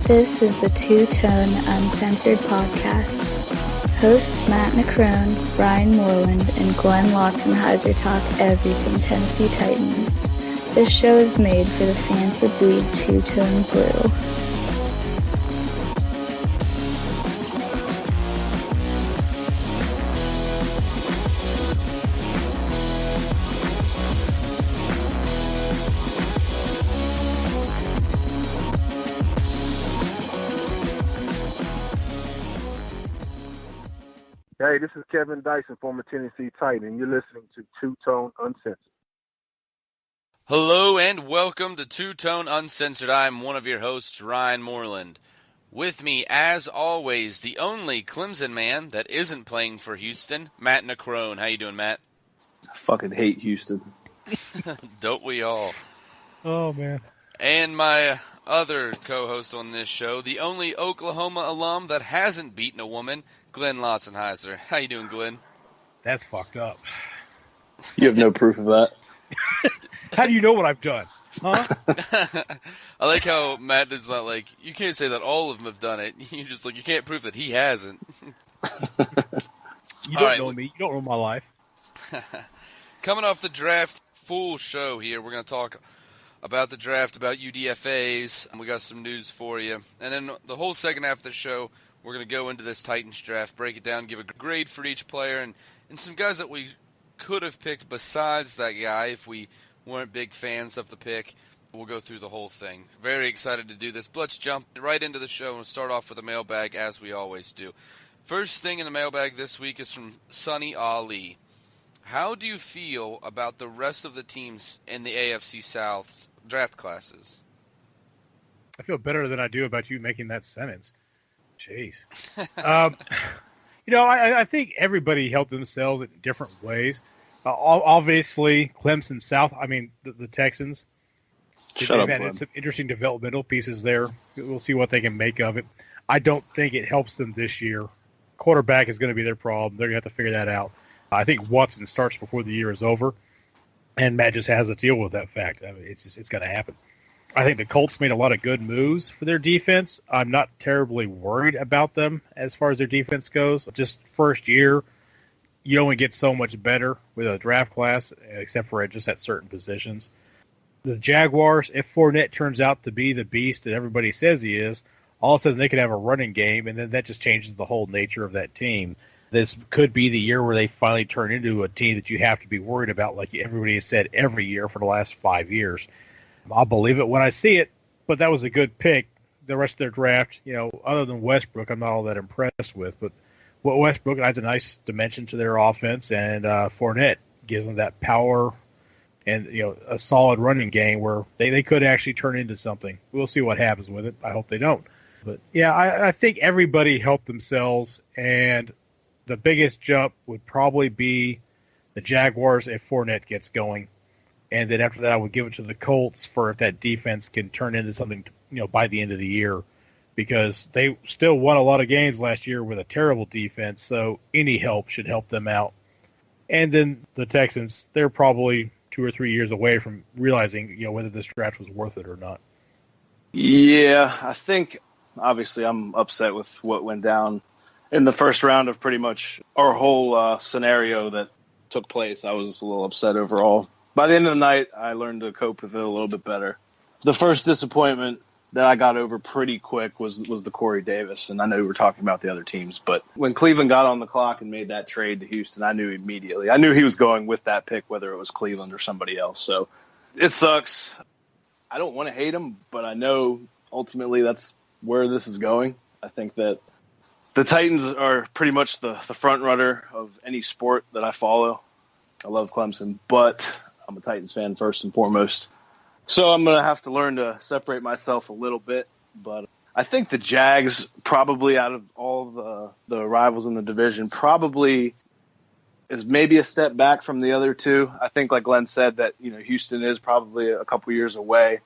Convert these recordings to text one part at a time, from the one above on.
This is the Two-Tone Uncensored Podcast. Hosts Matt McCrone, Ryan Moreland, and Glenn Lotzenheiser talk everything Tennessee Titans. This show is made for the fans that bleed two-tone blue. Hey, this is Kevin Dyson, former Tennessee Titan, and you're listening to Two-Tone Uncensored. Hello and welcome to Two-Tone Uncensored. I'm one of your hosts, Ryan Moreland. With me, as always, the only Clemson man that isn't playing for Houston, Matt McCrone. How you doing, Matt? I fucking hate Houston. Don't we all? Oh, man. And my other co-host on this show, the only Oklahoma alum that hasn't beaten a woman, Glenn Lotzenheiser. How you doing, Glenn? That's fucked up. You have no proof of that. How do you know what I've done? Huh? I like how Matt is not like, you can't say that all of them have done it. You just like, you can't prove that he hasn't. You don't know me. You don't know my life. Coming off the draft, full show here. We're going to talk about the draft, about UDFAs, and we got some news for you. And then the whole second half of the show, we're going to go into this Titans draft, break it down, give a grade for each player, and some guys that we could have picked besides that guy if we weren't big fans of the pick. We'll go through the whole thing. Very excited to do this. But let's jump right into the show and start off with the mailbag as we always do. First thing in the mailbag this week is from Sonny Ali. How do you feel about the rest of the teams in the AFC South's draft classes? I feel better than I do about you making that sentence. Jeez. I think everybody helped themselves in different ways. Obviously, Clemson South, the Texans. They've had some interesting developmental pieces there. We'll see what they can make of it. I don't think it helps them this year. Quarterback is going to be their problem. They're going to have to figure that out. I think Watson starts before the year is over, and Matt just has to deal with that fact. It's going to happen. I think the Colts made a lot of good moves for their defense. I'm not terribly worried about them as far as their defense goes. Just first year, you only get so much better with a draft class, except for just at certain positions. The Jaguars, if Fournette turns out to be the beast that everybody says he is, all of a sudden they could have a running game, and then that just changes the whole nature of that team. This could be the year where they finally turn into a team that you have to be worried about, like everybody has said every year for the last 5 years. I'll believe it when I see it, but that was a good pick. The rest of their draft, other than Westbrook, I'm not all that impressed with. But Westbrook adds a nice dimension to their offense, and Fournette gives them that power and a solid running game where they could actually turn into something. We'll see what happens with it. I hope they don't. But, yeah, I think everybody helped themselves, and the biggest jump would probably be the Jaguars if Fournette gets going. And then after that, I would give it to the Colts for if that defense can turn into something, by the end of the year. Because they still won a lot of games last year with a terrible defense, so any help should help them out. And then the Texans, they're probably 2 or 3 years away from realizing, whether this draft was worth it or not. Yeah, I think, obviously, I'm upset with what went down in the first round of pretty much our whole scenario that took place. I was a little upset overall. By the end of the night, I learned to cope with it a little bit better. The first disappointment that I got over pretty quick was the Corey Davis, and I know we were talking about the other teams, but when Cleveland got on the clock and made that trade to Houston, I knew immediately. I knew he was going with that pick, whether it was Cleveland or somebody else. So it sucks. I don't want to hate him, but I know ultimately that's where this is going. I think that the Titans are pretty much the front runner of any sport that I follow. I love Clemson, but I'm a Titans fan first and foremost. So I'm going to have to learn to separate myself a little bit. But I think the Jags, probably out of all the rivals in the division, probably is maybe a step back from the other two. I think, like Glenn said, that Houston is probably a couple years away.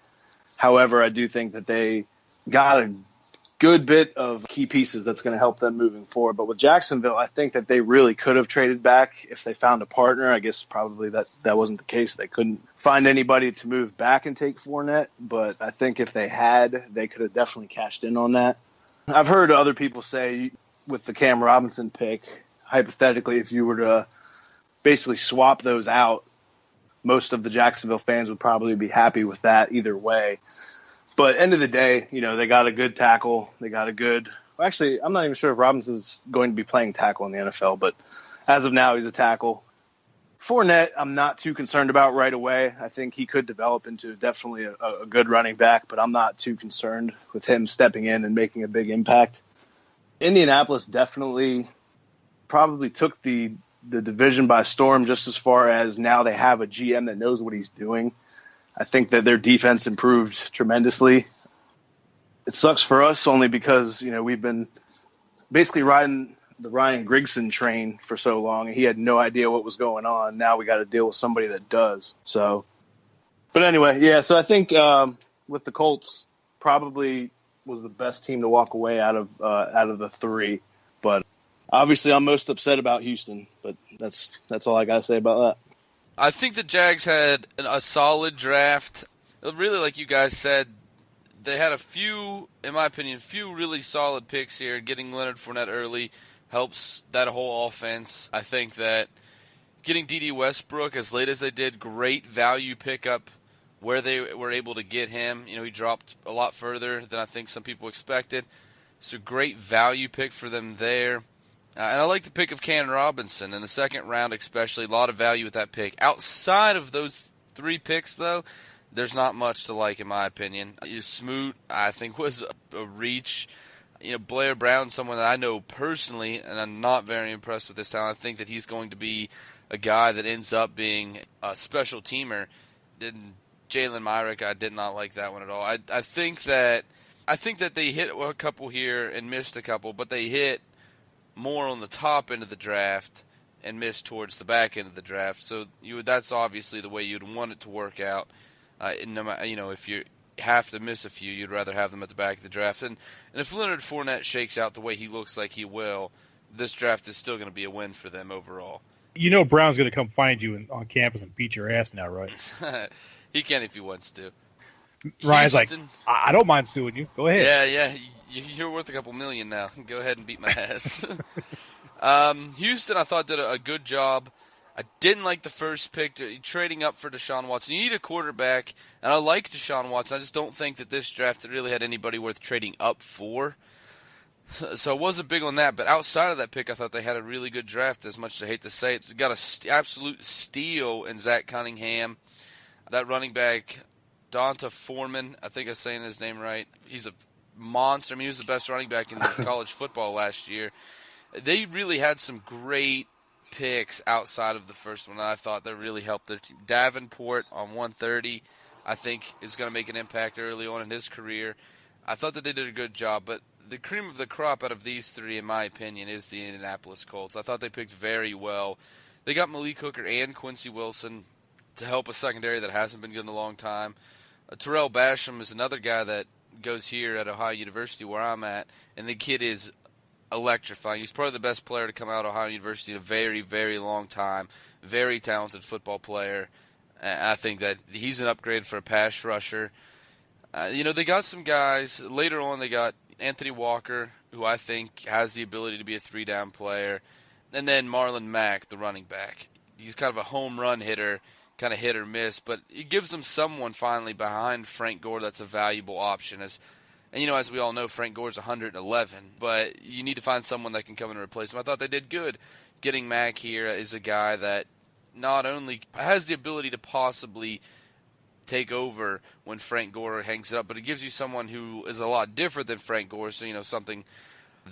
However, I do think that they got to good bit of key pieces that's going to help them moving forward. But with Jacksonville, I think that they really could have traded back if they found a partner. I guess probably that wasn't the case. They couldn't find anybody to move back and take Fournette. But I think if they had, they could have definitely cashed in on that. I've heard other people say with the Cam Robinson pick, hypothetically, if you were to basically swap those out, most of the Jacksonville fans would probably be happy with that either way. But end of the day, they got a good tackle. They got a good – actually, I'm not even sure if Robinson's going to be playing tackle in the NFL, but as of now, he's a tackle. Fournette, I'm not too concerned about right away. I think he could develop into definitely a good running back, but I'm not too concerned with him stepping in and making a big impact. Indianapolis definitely probably took the division by storm just as far as now they have a GM that knows what he's doing. I think that their defense improved tremendously. It sucks for us only because, we've been basically riding the Ryan Grigson train for so long, and he had no idea what was going on. Now we got to deal with somebody that does. So, but anyway, yeah, so I think with the Colts, probably was the best team to walk away out of the three. But obviously I'm most upset about Houston, but that's all I got to say about that. I think the Jags had a solid draft. Really, like you guys said, they had in my opinion, really solid picks here. Getting Leonard Fournette early helps that whole offense. I think that getting D.D. Westbrook as late as they did, great value pickup where they were able to get him. He dropped a lot further than I think some people expected. So great value pick for them there. And I like the pick of Cam Robinson in the second round especially. A lot of value with that pick. Outside of those three picks, though, there's not much to like in my opinion. Smoot, I think, was a reach. Blair Brown, someone that I know personally, and I'm not very impressed with this talent. I think that he's going to be a guy that ends up being a special teamer. And Jalen Myrick, I did not like that one at all. I think that they hit a couple here and missed a couple, but they hit more on the top end of the draft and missed towards the back end of the draft. So that's obviously the way you'd want it to work out. If you have to miss a few, you'd rather have them at the back of the draft. And if Leonard Fournette shakes out the way he looks like he will, this draft is still going to be a win for them overall. Brown's going to come find you on campus and beat your ass now, right? He can if he wants to. Ryan's Houston, like, I don't mind suing you. Go ahead. Yeah. You're worth a couple million now. Go ahead and beat my ass. Houston, I thought, did a good job. I didn't like the first pick, trading up for Deshaun Watson. You need a quarterback, and I like Deshaun Watson. I just don't think that this draft really had anybody worth trading up for. So I wasn't big on that. But outside of that pick, I thought they had a really good draft, as much as I hate to say it. It's got an absolute steal in Zach Cunningham. That running back, Donta Foreman, I think I'm saying his name right. He's a monster. I mean, he was the best running back in college football last year. They really had some great picks outside of the first one. I thought that really helped their team. Davenport on 130, I think, is going to make an impact early on in his career. I thought that they did a good job, but the cream of the crop out of these three, in my opinion, is the Indianapolis Colts. I thought they picked very well. They got Malik Hooker and Quincy Wilson to help a secondary that hasn't been good in a long time. Terrell Basham is another guy that goes here at Ohio University where I'm at, and the kid is electrifying. He's probably the best player to come out of Ohio University in a very, very long time. Very talented football player. I think that he's an upgrade for a pass rusher. They got some guys. Later on, they got Anthony Walker, who I think has the ability to be a three-down player. And then Marlon Mack, the running back. He's kind of a home run hitter, kind of hit or miss, but it gives them someone finally behind Frank Gore that's a valuable option. As we all know, Frank Gore's 111, but you need to find someone that can come and replace him. I thought they did good. Getting Mack here is a guy that not only has the ability to possibly take over when Frank Gore hangs it up, but it gives you someone who is a lot different than Frank Gore, so something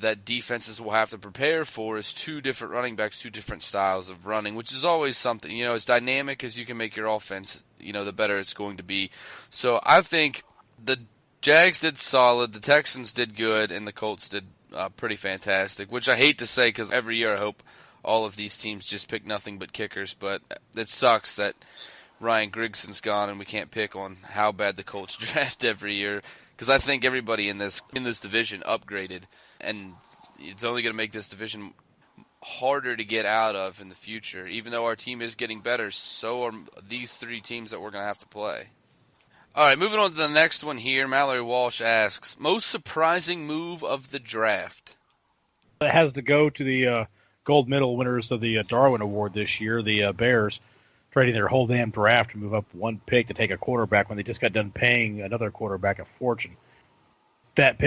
that defenses will have to prepare for is two different running backs, two different styles of running, which is always something. As dynamic as you can make your offense, the better it's going to be. So I think the Jags did solid, the Texans did good, and the Colts did pretty fantastic, which I hate to say because every year I hope all of these teams just pick nothing but kickers, but it sucks that Ryan Grigson's gone and we can't pick on how bad the Colts draft every year. because I think everybody in this division upgraded, and it's only going to make this division harder to get out of in the future. Even though our team is getting better, so are these three teams that we're going to have to play. All right, moving on to the next one here. Mallory Walsh asks, most surprising move of the draft? It has to go to the gold medal winners of the Darwin Award this year, the Bears, trading their whole damn draft to move up one pick to take a quarterback when they just got done paying another quarterback a fortune. That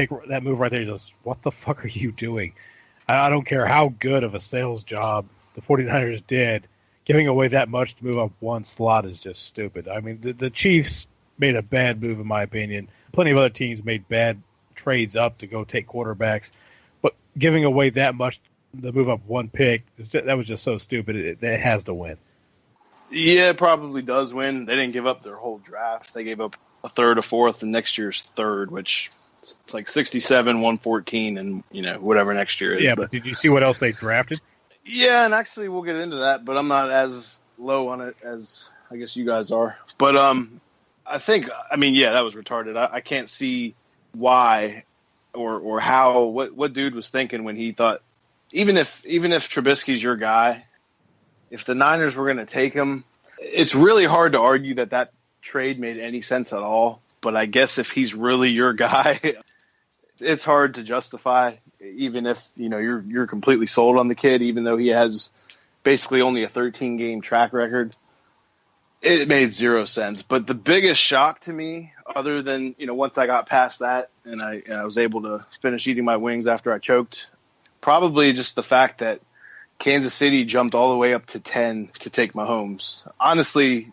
move right there, just, what the fuck are you doing? I don't care how good of a sales job the 49ers did. Giving away that much to move up one slot is just stupid. I mean, the Chiefs made a bad move, in my opinion. Plenty of other teams made bad trades up to go take quarterbacks. But giving away that much to move up one pick, that was just so stupid. It has to win. Yeah, it probably does win. They didn't give up their whole draft. They gave up a third, a fourth, and next year's third, which it's like 67, 114, and whatever next year is. Yeah, but did you see what else they drafted? Yeah, and actually we'll get into that, but I'm not as low on it as I guess you guys are. But that was retarded. I can't see why or how what dude was thinking when he thought even if Trubisky's your guy, if the Niners were going to take him, it's really hard to argue that trade made any sense at all. But I guess if he's really your guy, it's hard to justify, even if you're completely sold on the kid, even though he has basically only a 13-game track record. It made zero sense. But the biggest shock to me, other than once I got past that and I was able to finish eating my wings after I choked, probably just the fact that Kansas City jumped all the way up to 10 to take Mahomes. Honestly,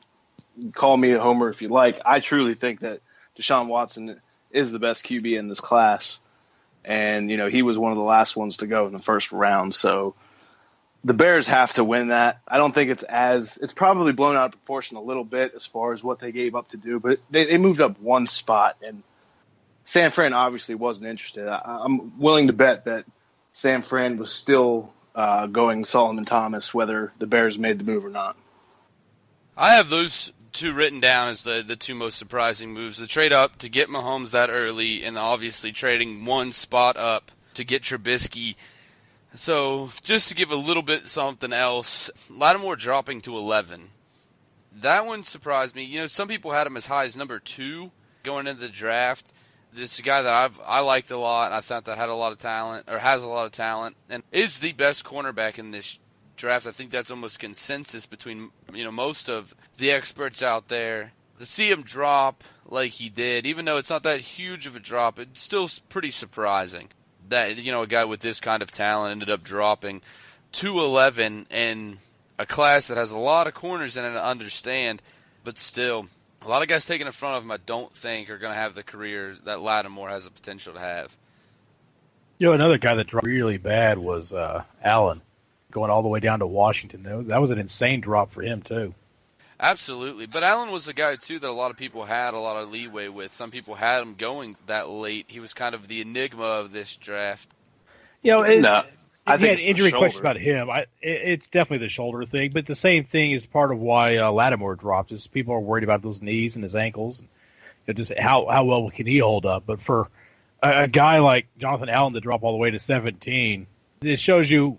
call me a homer if you like. I truly think that Deshaun Watson is the best QB in this class. And, he was one of the last ones to go in the first round. So the Bears have to win that. I don't think it's probably blown out of proportion a little bit as far as what they gave up to do, but they moved up one spot, and San Fran obviously wasn't interested. I'm willing to bet that San Fran was still going Solomon Thomas, whether the Bears made the move or not. I have those two written down as the two most surprising moves. The trade up to get Mahomes that early, and obviously trading one spot up to get Trubisky. So just to give a little bit something else, Lattimore dropping to 11. That one surprised me. Some people had him as high as number 2 going into the draft. This is a guy that I liked a lot, and I thought that had a lot of talent, or has a lot of talent, and is the best cornerback in this draft. I think that's almost consensus between most of the experts out there. To see him drop like he did, even though it's not that huge of a drop, it's still pretty surprising that a guy with this kind of talent ended up dropping to 11 in a class that has a lot of corners in it, I understand, but still, a lot of guys taken in front of him I don't think are going to have the career that Lattimore has the potential to have. Another guy that dropped really bad was Allen, going all the way down to Washington. That was an insane drop for him, too. Absolutely. But Allen was a guy, too, that a lot of people had a lot of leeway with. Some people had him going that late. He was kind of the enigma of this draft. I think had injury questions about him. It's definitely the shoulder thing, but the same thing is part of why Lattimore dropped. Is people are worried about those knees and his ankles, and just how well can he hold up. But for a guy like Jonathan Allen to drop all the way to 17, it shows you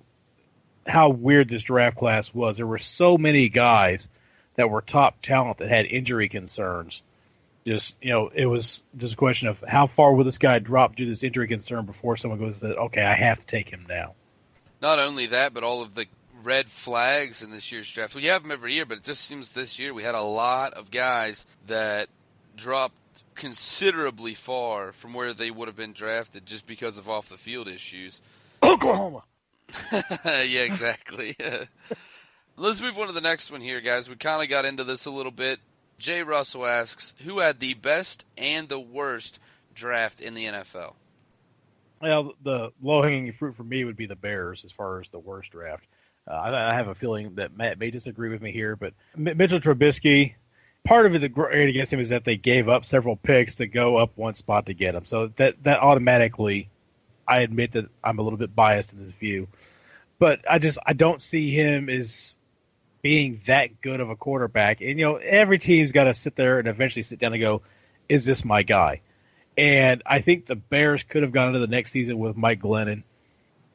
how weird this draft class was. There were so many guys that were top talent that had injury concerns. It was just a question of how far will this guy drop due to this injury concern before someone goes, okay, I have to take him now. Not only that, but all of the red flags in this year's draft. We have them every year, but it just seems this year we had a lot of guys that dropped considerably far from where they would have been drafted just because of off-the-field issues. Oklahoma! Yeah, exactly. Let's move on to the next one here, guys. We kind of got into this a little bit. Jay Russell asks, who had the best and the worst draft in the NFL? Well, the low-hanging fruit for me would be the Bears as far as the worst draft. I have a feeling that Matt may disagree with me here, but Mitchell Trubisky, part of it, the grade against him is that they gave up several picks to go up one spot to get him. So that automatically, I admit that I'm a little bit biased in this view. But I don't see him as being that good of a quarterback. And, every team's got to sit there and eventually sit down and go, is this my guy? And I think the Bears could have gone into the next season with Mike Glennon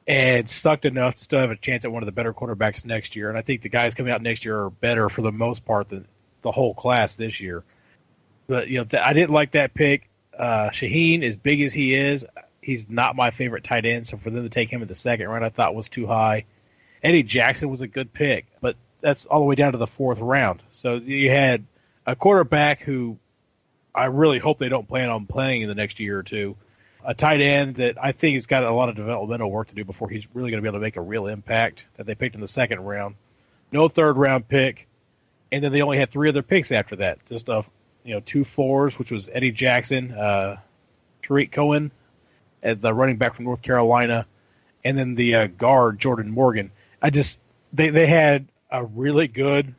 and sucked enough to still have a chance at one of the better quarterbacks next year. And I think the guys coming out next year are better for the most part than the whole class this year. But, I didn't like that pick. Shaheen, as big as he is, he's not my favorite tight end. So for them to take him in the second round, I thought was too high. Eddie Jackson was a good pick, but that's all the way down to the fourth round. So you had a quarterback who I really hope they don't plan on playing in the next year or two. A tight end that I think has got a lot of developmental work to do before he's really going to be able to make a real impact, that they picked in the second round. No third-round pick. And then they only had 3 other picks after that. Just 2 fours, which was Eddie Jackson, Tariq Cohen, and the running back from North Carolina, and then the guard, Jordan Morgan. They had a really good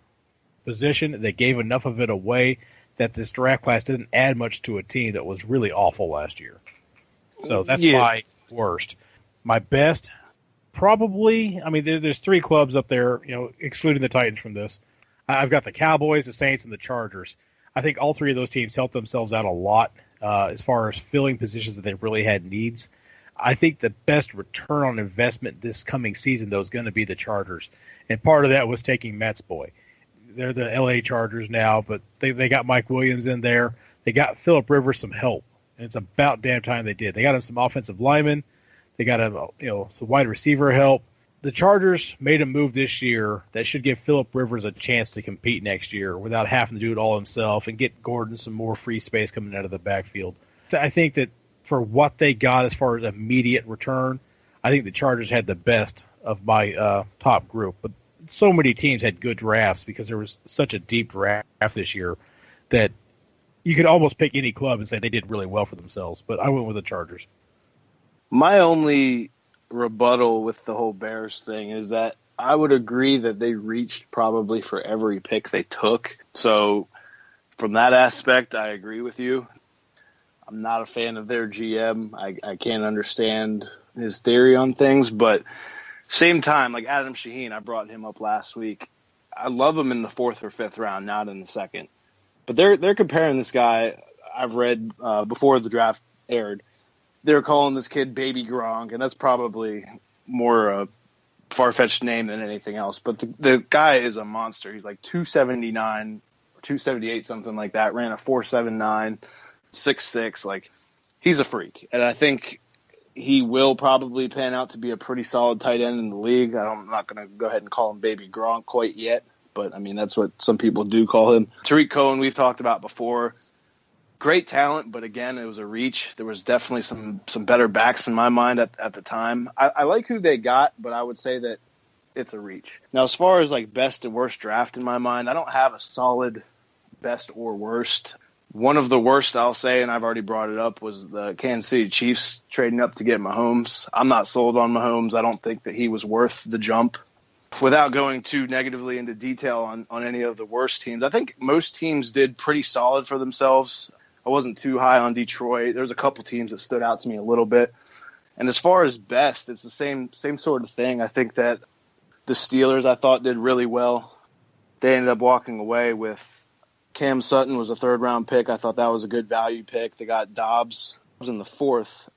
position. They gave enough of it away that this draft class didn't add much to a team that was really awful last year. So that's my worst. My best, probably, there's 3 clubs up there, excluding the Titans from this. I've got the Cowboys, the Saints, and the Chargers. I think all 3 of those teams helped themselves out a lot as far as filling positions that they really had needs. I think the best return on investment this coming season, though, is going to be the Chargers. And part of that was taking Matt's boy. They're the L.A. Chargers now, but they got Mike Williams in there. They got Phillip Rivers some help, and it's about damn time they did. They got him some offensive linemen. They got him, some wide receiver help. The Chargers made a move this year that should give Phillip Rivers a chance to compete next year without having to do it all himself and get Gordon some more free space coming out of the backfield. So I think that for what they got as far as immediate return, I think the Chargers had the best of my top group. But so many teams had good drafts because there was such a deep draft this year that you could almost pick any club and say they did really well for themselves. But I went with the Chargers. My only rebuttal with the whole Bears thing is that I would agree that they reached probably for every pick they took. So from that aspect, I agree with you. I'm not a fan of their GM. I can't understand his theory on things, but same time, like Adam Shaheen, I brought him up last week. I love him in the 4th or 5th round, not in the 2nd. But they're comparing this guy. I've read before the draft aired, they're calling this kid Baby Gronk, and that's probably more a far-fetched name than anything else. But the guy is a monster. He's like 279 or 278, something like that. Ran a 4.79, 6'6". Like, he's a freak. And I think he will probably pan out to be a pretty solid tight end in the league. I'm not going to go ahead and call him Baby Gronk quite yet, but, that's what some people do call him. Tariq Cohen, we've talked about before. Great talent, but again, it was a reach. There was definitely some better backs in my mind at the time. I like who they got, but I would say that it's a reach. Now, as far as like best and worst draft in my mind, I don't have a solid best or worst. One of the worst, I'll say, and I've already brought it up, was the Kansas City Chiefs trading up to get Mahomes. I'm not sold on Mahomes. I don't think that he was worth the jump. Without going too negatively into detail on any of the worst teams, I think most teams did pretty solid for themselves. I wasn't too high on Detroit. There's a couple teams that stood out to me a little bit. And as far as best, it's the same sort of thing. I think that the Steelers, I thought, did really well. They ended up walking away with Cam Sutton was a 3rd-round pick. I thought that was a good value pick. They got Dobbs in the 4th.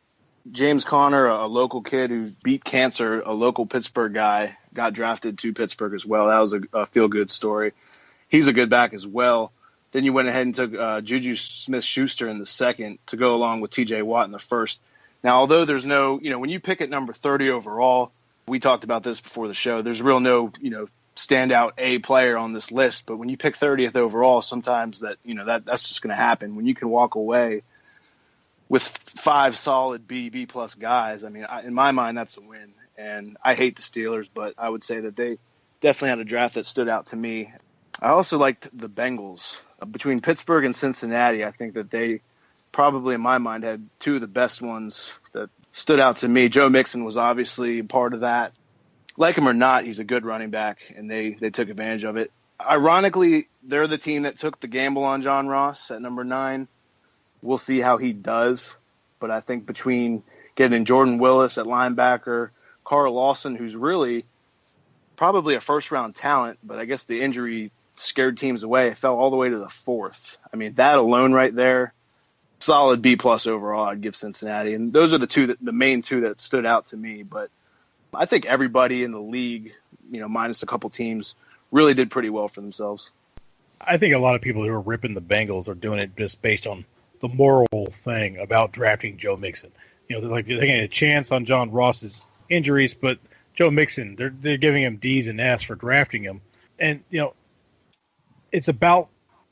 James Conner, a local kid who beat cancer, a local Pittsburgh guy, got drafted to Pittsburgh as well. That was a feel-good story. He's a good back as well. Then you went ahead and took Juju Smith-Schuster in the 2nd to go along with T.J. Watt in the 1st. Now, although there's no, when you pick at number 30 overall, we talked about this before the show, there's no, standout A player on this list. But when you pick 30th overall, sometimes that's just going to happen. When you can walk away with 5 solid B plus guys, in my mind, that's a win. And I hate the Steelers, but I would say that they definitely had a draft that stood out to me. I also liked the Bengals. Between Pittsburgh and Cincinnati, I think that they probably, in my mind, had 2 of the best ones that stood out to me. Joe Mixon was obviously part of that. Like him or not, he's a good running back, and they took advantage of it. Ironically, they're the team that took the gamble on John Ross at number 9. We'll see how he does. But I think between getting Jordan Willis at linebacker, Carl Lawson, who's really probably a first-round talent, but I guess the injury scared teams away. It fell all the way to the 4th. That alone right there solid B+ overall. I'd give Cincinnati, and those are the main two that stood out to me. But I think everybody in the league, minus a couple teams, really did pretty well for themselves. I think a lot of people who are ripping the Bengals are doing it just based on the moral thing about drafting Joe Mixon. They're taking a chance on John Ross's injuries, but Joe Mixon, they're giving him D's and F's for drafting him. And, it's about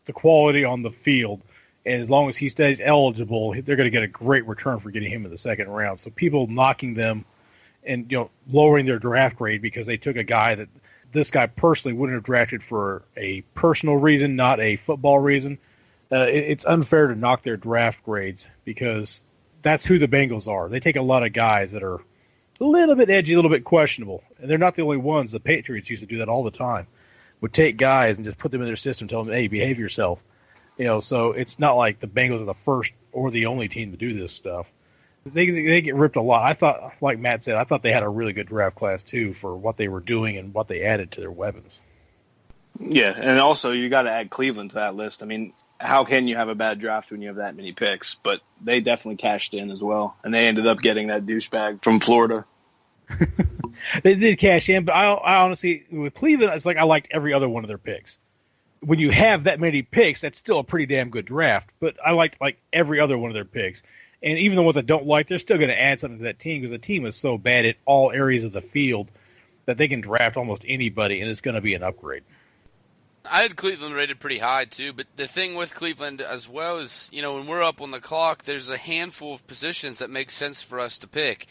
the quality on the field. And as long as he stays eligible, they're going to get a great return for getting him in the second round. So people knocking them and, lowering their draft grade because they took a guy that this guy personally wouldn't have drafted for a personal reason, not a football reason. It's unfair to knock their draft grades because that's who the Bengals are. They take a lot of guys that are a little bit edgy, a little bit questionable. And they're not the only ones. The Patriots used to do that all the time. Would take guys and just put them in their system, tell them, hey, behave yourself. So it's not like the Bengals are the first or the only team to do this stuff. They get ripped a lot. I thought, like Matt said, I thought they had a really good draft class, too, for what they were doing and what they added to their weapons. Yeah, and also you got to add Cleveland to that list. I mean, how can you have a bad draft when you have that many picks? But they definitely cashed in as well, and they ended up getting that douchebag from Florida. They did cash in, but I honestly, with Cleveland, it's like I liked every other one of their picks. When you have that many picks, that's still a pretty damn good draft. But I liked every other one of their picks. And even the ones I don't like, they're still going to add something to that team because the team is so bad at all areas of the field that they can draft almost anybody, and it's going to be an upgrade. I had Cleveland rated pretty high, too. But the thing with Cleveland as well is, when we're up on the clock, there's a handful of positions that make sense for us to pick.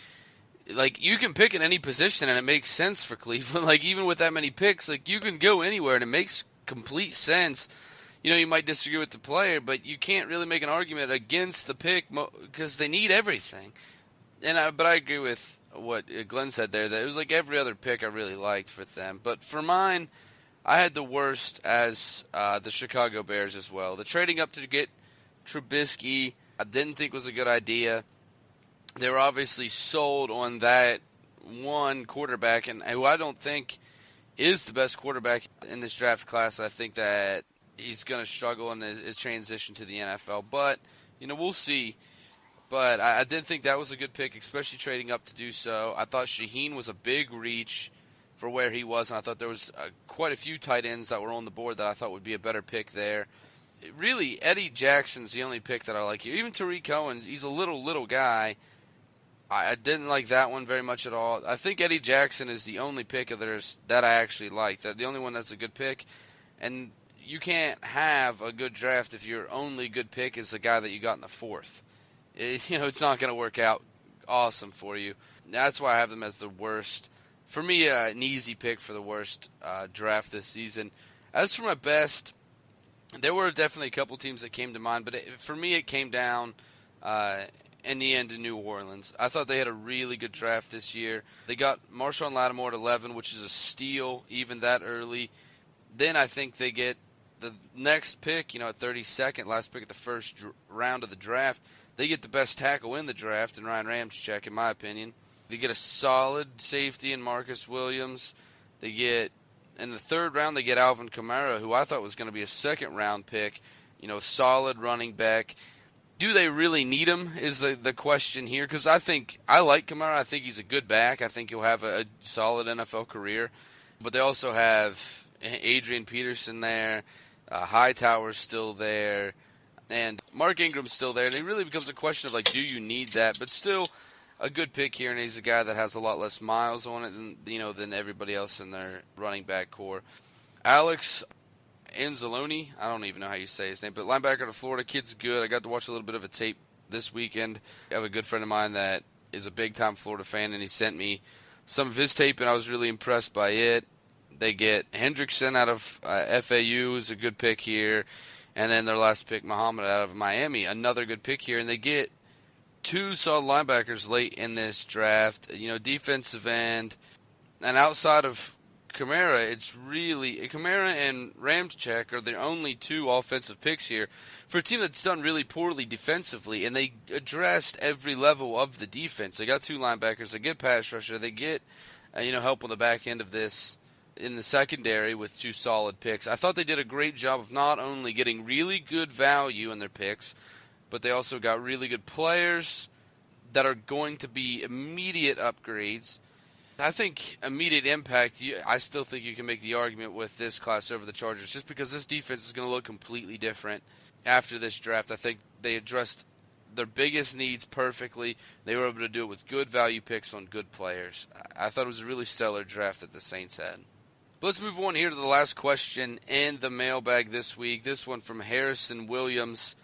You can pick in any position, and it makes sense for Cleveland. Even with that many picks, you can go anywhere, and it makes complete sense. You might disagree with the player, but you can't really make an argument against the pick because they need everything. But I agree with what Glenn said there, that it was every other pick I really liked for them. But for mine, I had the worst as the Chicago Bears as well. The trading up to get Trubisky, I didn't think was a good idea. They were obviously sold on that one quarterback, and who I don't think is the best quarterback in this draft class. I think that he's going to struggle in his transition to the NFL. But, we'll see. But I didn't think that was a good pick, especially trading up to do so. I thought Shaheen was a big reach for where he was, and I thought there was quite a few tight ends that were on the board that I thought would be a better pick there. Really, Eddie Jackson's the only pick that I like here. Even Tariq Cohen, he's a little guy. I didn't like that one very much at all. I think Eddie Jackson is the only pick of theirs that I actually like. The only one that's a good pick. And you can't have a good draft if your only good pick is the guy that you got in the fourth. It's not going to work out awesome for you. That's why I have them as the worst. For me, an easy pick for the worst draft this season. As for my best, there were definitely a couple teams that came to mind. But for me, it came down in the end to New Orleans. I thought they had a really good draft this year. They got Marshawn Lattimore at 11, which is a steal, even that early. Then I think they get the next pick, at 32nd, last pick of the first round of the draft. They get the best tackle in the draft in Ryan Ramczyk, in my opinion. They get a solid safety in Marcus Williams. They get, in the third round, they get Alvin Kamara, who I thought was going to be a second-round pick, solid running back. Do they really need him is the question here, because I like Kamara. I think he's a good back. I think he'll have a solid NFL career. But they also have Adrian Peterson there, Hightower's still there, and Mark Ingram's still there. And it really becomes a question of, do you need that? But still a good pick here, and he's a guy that has a lot less miles on it than everybody else in their running back core. Alex Anzalone, I don't even know how you say his name, but linebacker to Florida, kid's good. I got to watch a little bit of a tape this weekend. I have a good friend of mine that is a big-time Florida fan, and he sent me some of his tape, and I was really impressed by it. They get Hendrickson out of FAU, is a good pick here, and then their last pick, Muhammad, out of Miami, another good pick here, and they get two solid linebackers late in this draft, defensive end, and outside of Kamara, it's really Kamara and Ramczyk are the only two offensive picks here for a team that's done really poorly defensively, and they addressed every level of the defense. They got two linebackers, they get pass rusher, they get help on the back end of this in the secondary with two solid picks. I thought they did a great job of not only getting really good value in their picks, but they also got really good players that are going to be immediate upgrades. I think immediate impact, I still think you can make the argument with this class over the Chargers just because this defense is going to look completely different after this draft. I think they addressed their biggest needs perfectly. They were able to do it with good value picks on good players. I thought it was a really stellar draft that the Saints had. But let's move on here to the last question in the mailbag this week. This one from Harrison Williams.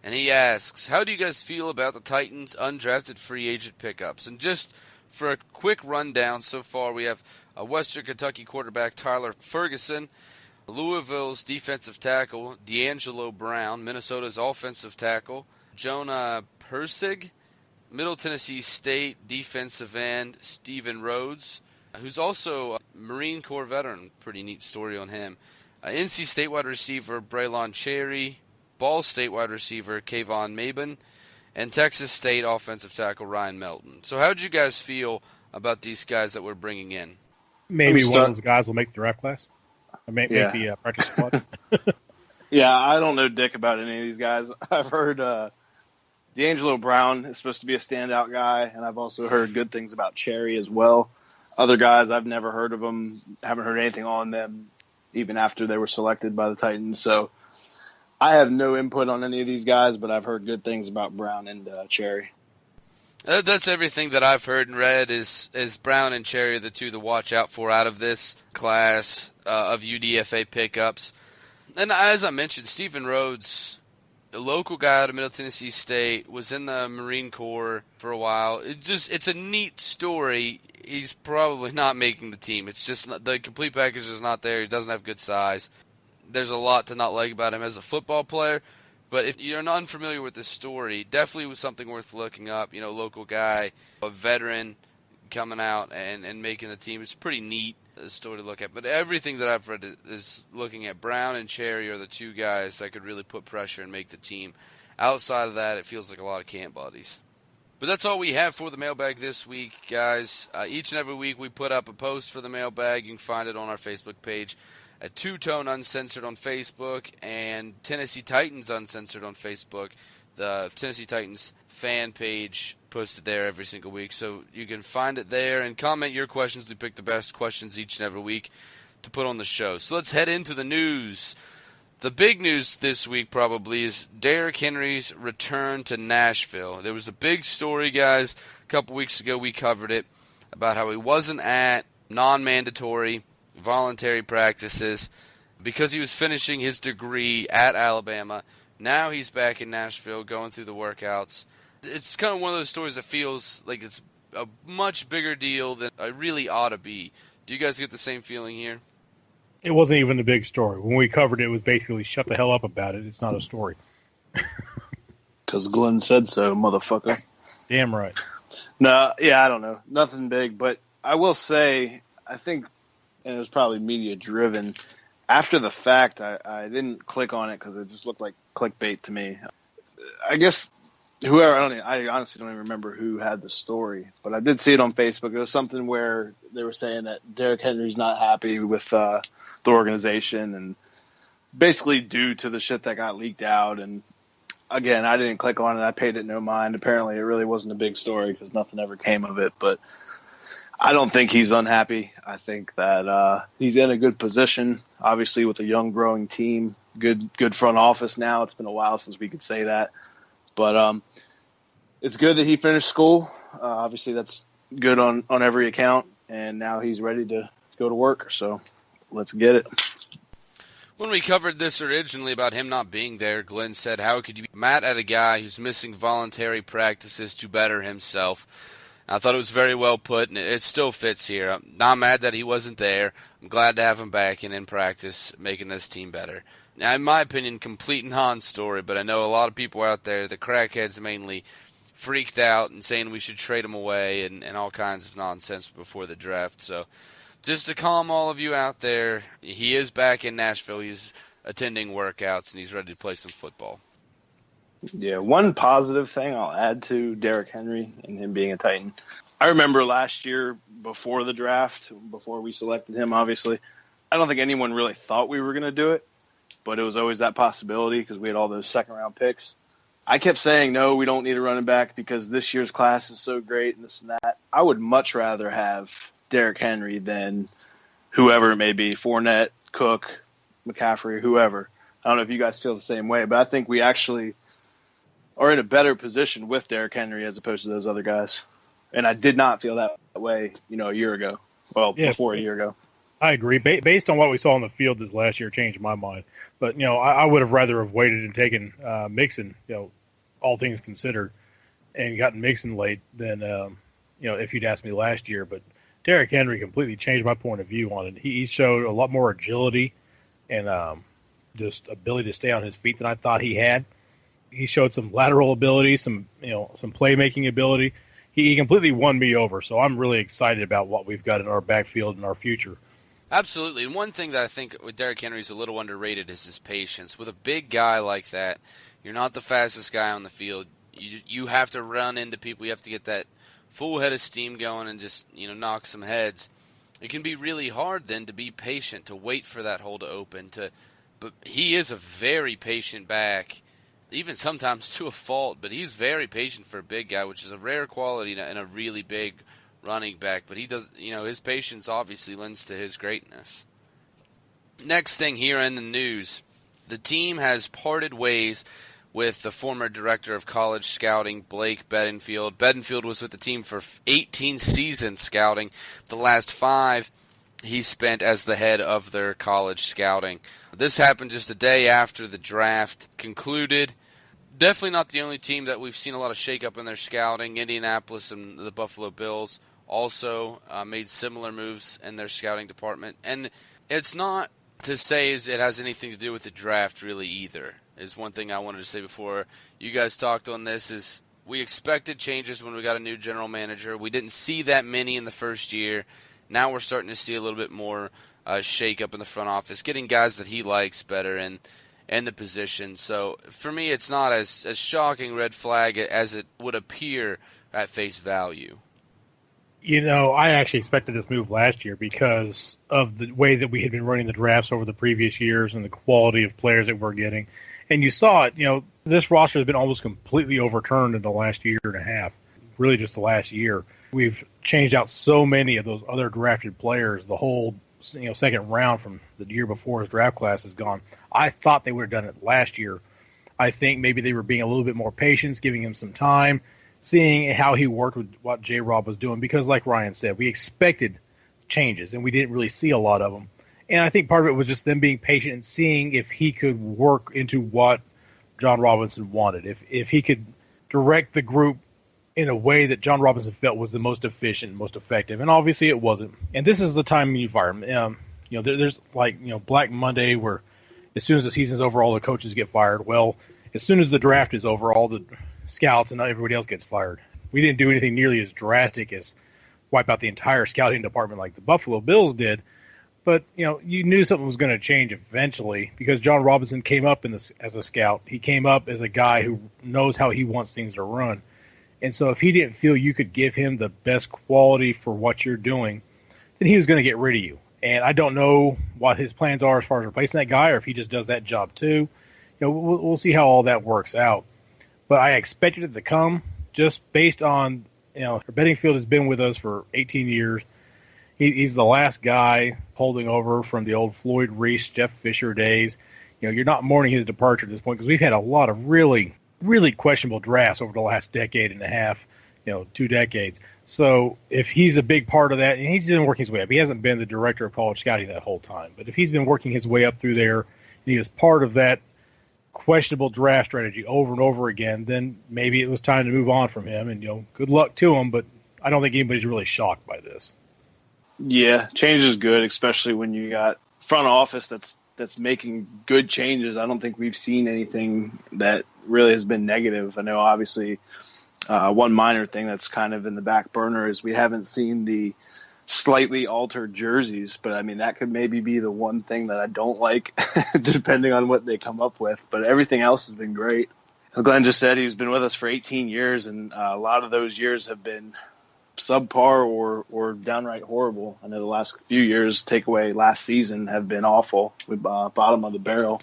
And he asks, how do you guys feel about the Titans' undrafted free agent pickups? And just for a quick rundown, so far we have Western Kentucky quarterback Tyler Ferguson, Louisville's defensive tackle D'Angelo Brown, Minnesota's offensive tackle Jonah Persig, Middle Tennessee State defensive end Stephen Rhodes, who's also a Marine Corps veteran. Pretty neat story on him. NC State wide receiver Braylon Cherry, Ball State wide receiver Kayvon Mabin, and Texas State offensive tackle Ryan Melton. So how did you guys feel about these guys that we're bringing in? Maybe one of those guys will make the draft class. Make the practice squad. Yeah, I don't know dick about any of these guys. I've heard D'Angelo Brown is supposed to be a standout guy, and I've also heard good things about Cherry as well. Other guys, I've never heard of them, haven't heard anything on them, even after they were selected by the Titans. So I have no input on any of these guys, but I've heard good things about Brown and Cherry. That's everything that I've heard and read is Brown and Cherry are the two to watch out for out of this class of UDFA pickups. And as I mentioned, Stephen Rhodes, a local guy out of Middle Tennessee State, was in the Marine Corps for a while. It's a neat story. He's probably not making the team. It's just the complete package is not there. He doesn't have good size. There's a lot to not like about him as a football player. But if you're not unfamiliar with this story, definitely was something worth looking up. You know, local guy, a veteran coming out and making the team. It's a pretty neat story to look at. But everything that I've read is looking at Brown and Cherry are the two guys that could really put pressure and make the team. Outside of that, it feels like a lot of camp buddies. But that's all we have for the mailbag this week, guys. Each and every week we put up a post for the mailbag. You can find it on our Facebook page at Two-Tone Uncensored on Facebook and Tennessee Titans Uncensored on Facebook. The Tennessee Titans fan page posted there every single week. So you can find it there and comment your questions. We pick the best questions each and every week to put on the show. So let's head into the news. The big news this week probably is Derrick Henry's return to Nashville. There was a big story, guys. A couple weeks ago we covered it about how he wasn't at non-mandatory voluntary practices because he was finishing his degree at Alabama. Now he's back in Nashville going through the workouts. It's kind of one of those stories that feels like it's a much bigger deal than it really ought to be. Do you guys get the same feeling here? It wasn't even the big story. When we covered it, it was basically shut the hell up about it. It's not a story. Because Glenn said so, motherfucker. Damn right. No, yeah, I don't know. Nothing big, but I will say, I think, and it was probably media-driven, after the fact, I didn't click on it because it just looked like clickbait to me. I guess whoever, I honestly don't even remember who had the story, but I did see it on Facebook. It was something where they were saying that Derrick Henry's not happy with the organization and basically due to the shit that got leaked out. And again, I didn't click on it. I paid it no mind. Apparently it really wasn't a big story because nothing ever came of it, but I don't think he's unhappy. I think that he's in a good position, obviously with a young growing team, good front office now. It's been a while since we could say that. But it's good that he finished school. Obviously that's good on every account, and now he's ready to go to work. So let's get it. When we covered this originally about him not being there, Glenn said, how could you be mad at a guy who's missing voluntary practices to better himself? I thought it was very well put, and it still fits here. I'm not mad that he wasn't there. I'm glad to have him back and in practice, making this team better. Now, in my opinion, complete non-story, but I know a lot of people out there, the crackheads mainly, freaked out and saying we should trade him away and all kinds of nonsense before the draft. So just to calm all of you out there, he is back in Nashville. He's attending workouts, and he's ready to play some football. Yeah, one positive thing I'll add to Derrick Henry and him being a Titan. I remember last year before the draft, before we selected him, obviously, I don't think anyone really thought we were going to do it, but it was always that possibility because we had all those second-round picks. I kept saying, no, we don't need a running back because this year's class is so great and this and that. I would much rather have Derrick Henry than whoever it may be, Fournette, Cook, McCaffrey, whoever. I don't know if you guys feel the same way, but I think we actually are in a better position with Derrick Henry as opposed to those other guys. And I did not feel that way, a year ago. Well, before a year ago. I agree. Based on what we saw on the field this last year, changed my mind. But, I would have rather have waited and taken Mixon, all things considered, and gotten Mixon late than, if you'd asked me last year. But Derrick Henry completely changed my point of view on it. He showed a lot more agility and just ability to stay on his feet than I thought he had. He showed some lateral ability, some playmaking ability. He completely won me over. So I'm really excited about what we've got in our backfield and our future. Absolutely. And one thing that I think with Derrick Henry is a little underrated is his patience. With a big guy like that, you're not the fastest guy on the field. You have to run into people. You have to get that full head of steam going and just, knock some heads. It can be really hard then to be patient, to wait for that hole to open. But he is a very patient back, even sometimes to a fault. But he's very patient for a big guy, which is a rare quality in a really big running back. But he does, his patience obviously lends to his greatness. Next thing here in the news, the team has parted ways with the former director of college scouting, Blake Bedingfield. Bedingfield was with the team for 18 seasons scouting. The last 5 he spent as the head of their college scouting. This happened just a day after the draft concluded. Definitely not the only team that we've seen a lot of shakeup in their scouting. Indianapolis and the Buffalo Bills also made similar moves in their scouting department. And it's not to say it has anything to do with the draft really either, is one thing I wanted to say before you guys talked on this. Is we expected changes when we got a new general manager. We didn't see that many in the first year. Now we're starting to see a little bit more shake-up in the front office, getting guys that he likes better in the position. So for me, it's not as shocking red flag as it would appear at face value. I actually expected this move last year because of the way that we had been running the drafts over the previous years and the quality of players that we're getting. And you saw it, this roster has been almost completely overturned in the last year and a half, really just the last year. We've changed out so many of those other drafted players. The whole, second round from the year before his draft class is gone. I thought they would have done it last year. I think maybe they were being a little bit more patient, giving him some time, seeing how he worked with what J-Rob was doing, because like Ryan said, we expected changes, and we didn't really see a lot of them. And I think part of it was just them being patient and seeing if he could work into what John Robinson wanted, if he could direct the group in a way that John Robinson felt was the most efficient and most effective. And obviously it wasn't. And this is the time and environment. There's Black Monday where as soon as the season's over, all the coaches get fired. Well, as soon as the draft is over, all the scouts and everybody else gets fired. We didn't do anything nearly as drastic as wipe out the entire scouting department like the Buffalo Bills did. But, you knew something was going to change eventually because John Robinson came up as a scout. He came up as a guy who knows how he wants things to run. And so if he didn't feel you could give him the best quality for what you're doing, then he was going to get rid of you. And I don't know what his plans are as far as replacing that guy or if he just does that job too. We'll see how all that works out. But I expected it to come just based on, Bedingfield has been with us for 18 years. He's the last guy holding over from the old Floyd Reese, Jeff Fisher days. You're not mourning his departure at this point because we've had a lot of really, really questionable drafts over the last decade and a half, 2 decades. So if he's a big part of that, and he's been working his way up. He hasn't been the director of college scouting that whole time. But if he's been working his way up through there, and he is part of that questionable draft strategy over and over again, then maybe it was time to move on from him. And, good luck to him, but I don't think anybody's really shocked by this. Yeah, change is good, especially when you got front office that's making good changes. I don't think we've seen anything that really has been negative. I know, obviously, one minor thing that's kind of in the back burner is we haven't seen the slightly altered jerseys, but I mean, that could maybe be the one thing that I don't like, depending on what they come up with. But everything else has been great. Glenn just said he's been with us for 18 years, and a lot of those years have been subpar or downright horrible. I know the last few years, take away last season, have been awful. We bottom of the barrel.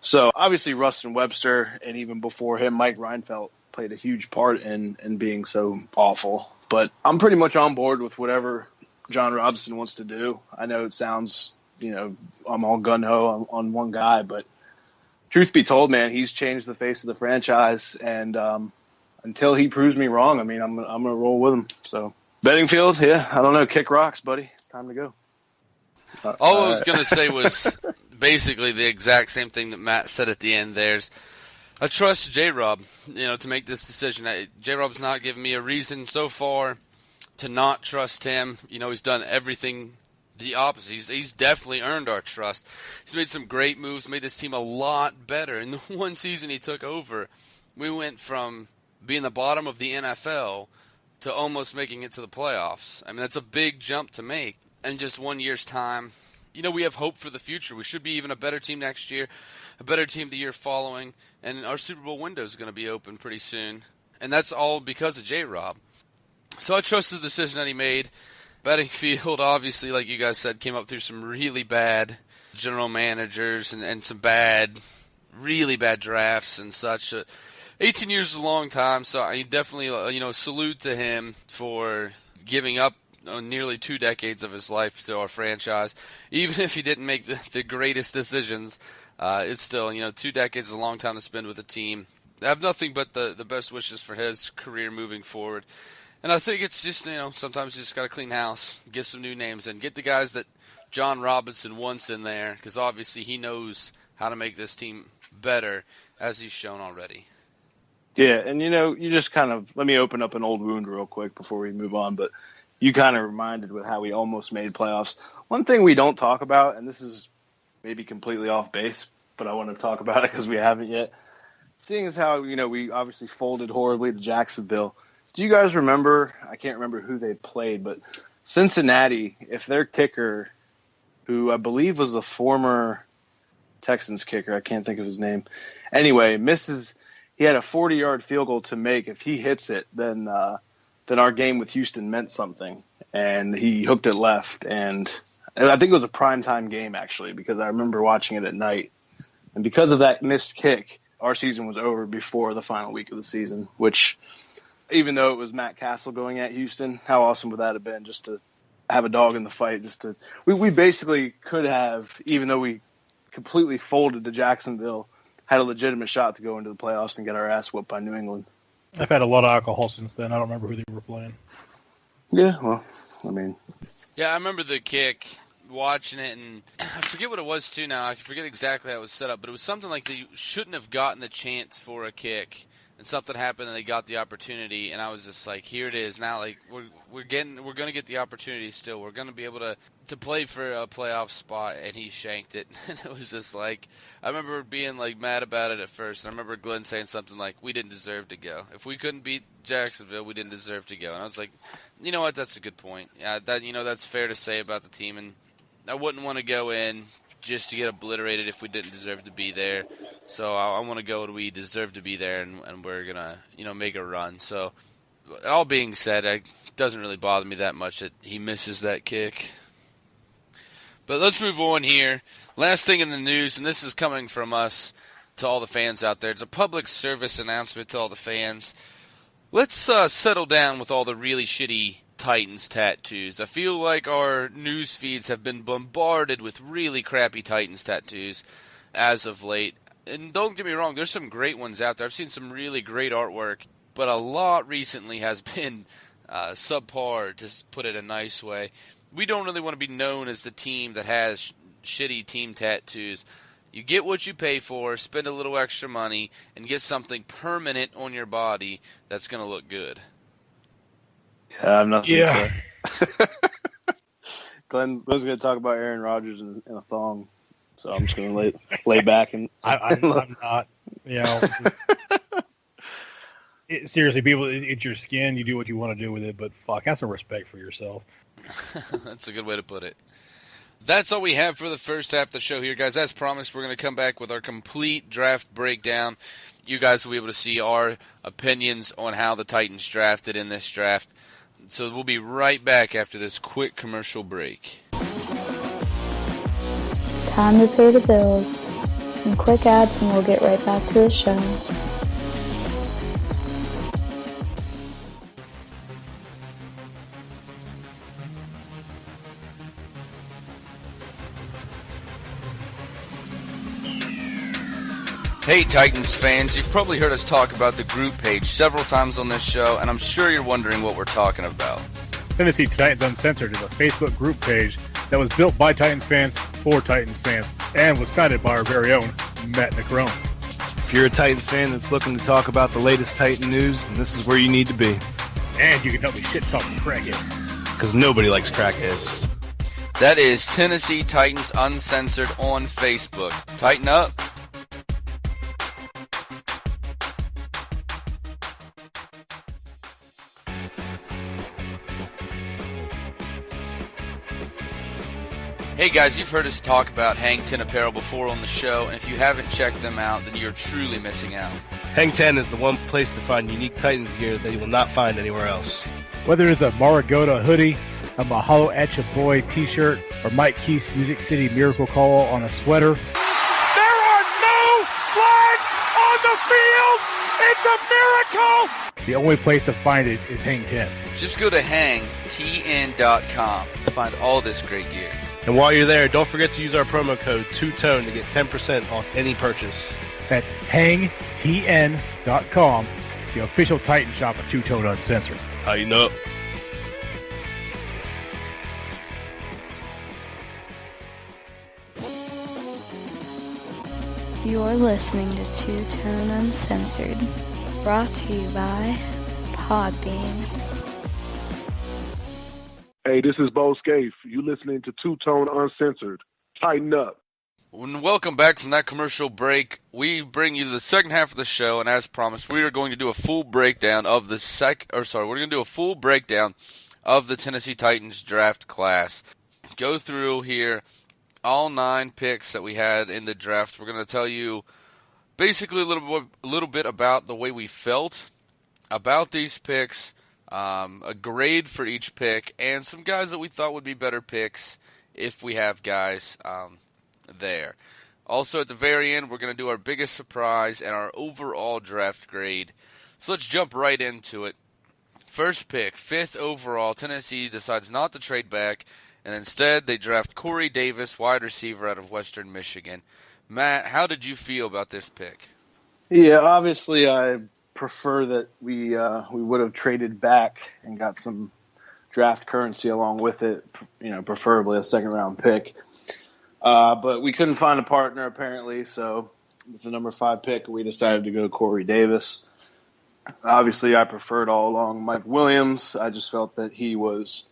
So obviously Rustin Webster, and even before him, Mike Reinfeldt played a huge part in being so awful. But I'm pretty much on board with whatever John Robinson wants to do. I know it sounds, I'm all gun-ho on one guy, but truth be told, man, he's changed the face of the franchise. And until he proves me wrong, I mean, I'm going to roll with him. So Bedingfield, yeah, I don't know. Kick rocks, buddy. It's time to go. All I was going to say was basically the exact same thing that Matt said at the end. I trust J-Rob, to make this decision. J-Rob's not given me a reason so far to not trust him. He's done everything the opposite. He's definitely earned our trust. He's made some great moves, made this team a lot better. In the one season he took over, we went from being the bottom of the NFL to almost making it to the playoffs. I mean, that's a big jump to make in just 1 year's time. We have hope for the future. We should be even a better team next year, a better team the year following, and our Super Bowl window is going to be open pretty soon. And that's all because of J-Rob. So I trust the decision that he made. Bedingfield, obviously, like you guys said, came up through some really bad general managers and some really bad drafts and such. 18 years is a long time, so I definitely, salute to him for giving up nearly 2 decades of his life to our franchise. Even if he didn't make the greatest decisions, it's still, 2 decades is a long time to spend with a team. I have nothing but the best wishes for his career moving forward. And I think it's just, sometimes you just got to clean house, get some new names in, get the guys that John Robinson wants in there, because obviously he knows how to make this team better, as he's shown already. Yeah, and you just kind of, let me open up an old wound real quick before we move on, but you kind of reminded with how we almost made playoffs. One thing we don't talk about, and this is maybe completely off base, but I want to talk about it because we haven't yet, seeing as how, we obviously folded horribly to Jacksonville. Do you guys remember, I can't remember who they played, but Cincinnati, if their kicker, who I believe was a former Texans kicker, I can't think of his name, anyway, he had a 40-yard field goal to make. If he hits it, then our game with Houston meant something, and he hooked it left, and I think it was a primetime game, actually, because I remember watching it at night, and because of that missed kick, our season was over before the final week of the season, which, even though it was Matt Castle going at Houston, how awesome would that have been just to have a dog in the fight? We basically could have, even though we completely folded to Jacksonville, had a legitimate shot to go into the playoffs and get our ass whooped by New England. I've had a lot of alcohol since then. I don't remember who they were playing. Yeah, well, I mean. Yeah, I remember the kick, watching it, and I forget what it was too now. I forget exactly how it was set up, but it was something like they shouldn't have gotten the chance for a kick. And something happened, and they got the opportunity, and I was just like, "Here it is now. Like we're going to get the opportunity still. We're going to be able to play for a playoff spot." And he shanked it, and it was just like, I remember being like mad about it at first. And I remember Glenn saying something like, "We didn't deserve to go. If we couldn't beat Jacksonville, we didn't deserve to go." And I was like, you know what? That's a good point. Yeah, that's fair to say about the team, and I wouldn't want to go in just to get obliterated if we didn't deserve to be there. So I want to go and we deserve to be there, and we're going to, make a run. So all being said, it doesn't really bother me that much that he misses that kick. But let's move on here. Last thing in the news, and this is coming from us to all the fans out there. It's a public service announcement to all the fans. Let's settle down with all the really shitty Titans tattoos. I feel like our news feeds have been bombarded with really crappy Titans tattoos as of late. And don't get me wrong, there's some great ones out there. I've seen some really great artwork, but a lot recently has been subpar, to put it a nice way. We don't really want to be known as the team that has shitty team tattoos. You get what you pay for, spend a little extra money, and get something permanent on your body that's going to look good. Yeah, I'm not. Yeah. Glenn's going to talk about Aaron Rodgers in a thong, so I'm just going to lay back and. I'm not. Seriously, people, it's your skin. You do what you want to do with it, but fuck, have some respect for yourself. That's a good way to put it. That's all we have for the first half of the show here, guys. As promised, we're going to come back with our complete draft breakdown. You guys will be able to see our opinions on how the Titans drafted in this draft. So we'll be right back after this quick commercial break. Time to pay the bills. some quick ads and we'll get right back to the show. Hey Titans fans, you've probably heard us talk about the group page several times on this show, and I'm sure you're wondering what we're talking about. Tennessee Titans Uncensored is a Facebook group page that was built by Titans fans for Titans fans and was founded by our very own Matt Necrone. If you're a Titans fan that's looking to talk about the latest Titan news, then this is where you need to be. And you can help me shit talk the crackheads. Because nobody likes crackheads. That is Tennessee Titans Uncensored on Facebook. Tighten up. Hey guys, you've heard us talk about Hang 10 Apparel before on the show, and if you haven't checked them out, then you're truly missing out. Hang 10 is the one place to find unique Titans gear that you will not find anywhere else. Whether it's a Maragota hoodie, a Mahalo at Your Boy t-shirt, or Mike Keith's Music City Miracle Call on a sweater. There are no flags on the field! It's a miracle! The only place to find it is Hang 10. Just go to hangtn.com to find all this great gear. And while you're there, don't forget to use our promo code TWOTONE to get 10% off any purchase. That's hangtn.com, the official Titan shop of Two Tone Uncensored. Tighten up. You're listening to Two Tone Uncensored, brought to you by Podbean. Hey, this is Bo Scaife. You listening to Two Tone Uncensored. Tighten up. And welcome back from that commercial break. We bring you the second half of the show, and as promised, we are going to do a full breakdown of the Tennessee Titans draft class. Go through here all 9 picks that we had in the draft. We're going to tell you basically a little bit about the way we felt about these picks. A grade for each pick, and some guys that we thought would be better picks if we have guys there. Also, at the very end, we're going to do our biggest surprise and our overall draft grade. So let's jump right into it. First pick, 5th overall, Tennessee decides not to trade back, and instead they draft Corey Davis, wide receiver out of Western Michigan. Matt, how did you feel about this pick? Yeah, obviously I prefer that we would have traded back and got some draft currency along with it, preferably a second-round pick. But we couldn't find a partner, apparently, so with the number 5 pick, we decided to go Corey Davis. Obviously, I preferred all along Mike Williams. I just felt that he was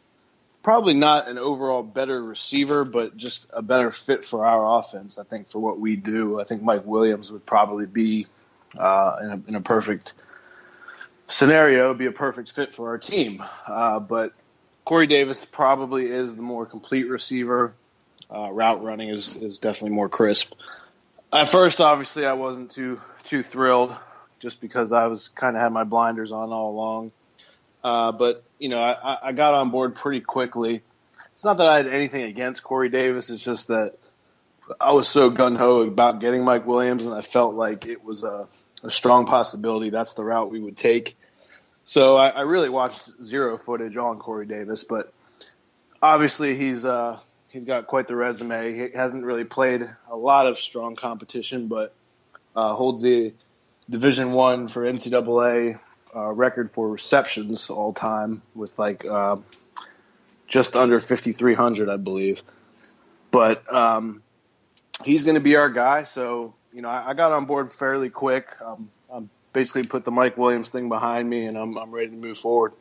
probably not an overall better receiver, but just a better fit for our offense. I think for what we do, I think Mike Williams would probably be in a perfect scenario, be a perfect fit for our team. But Corey Davis probably is the more complete receiver. Route running is definitely more crisp. At first, obviously, I wasn't too thrilled just because I was kind of had my blinders on all along. But, I got on board pretty quickly. It's not that I had anything against Corey Davis. It's just that I was so gung-ho about getting Mike Williams, and I felt like it was a strong possibility that's the route we would take. So I really watched zero footage on Corey Davis, but obviously he's got quite the resume. He hasn't really played a lot of strong competition, but holds the Division I for NCAA record for receptions all time with just under 5,300, I believe. But he's going to be our guy, so I got on board fairly quick. I'm basically put the Mike Williams thing behind me, and I'm ready to move forward.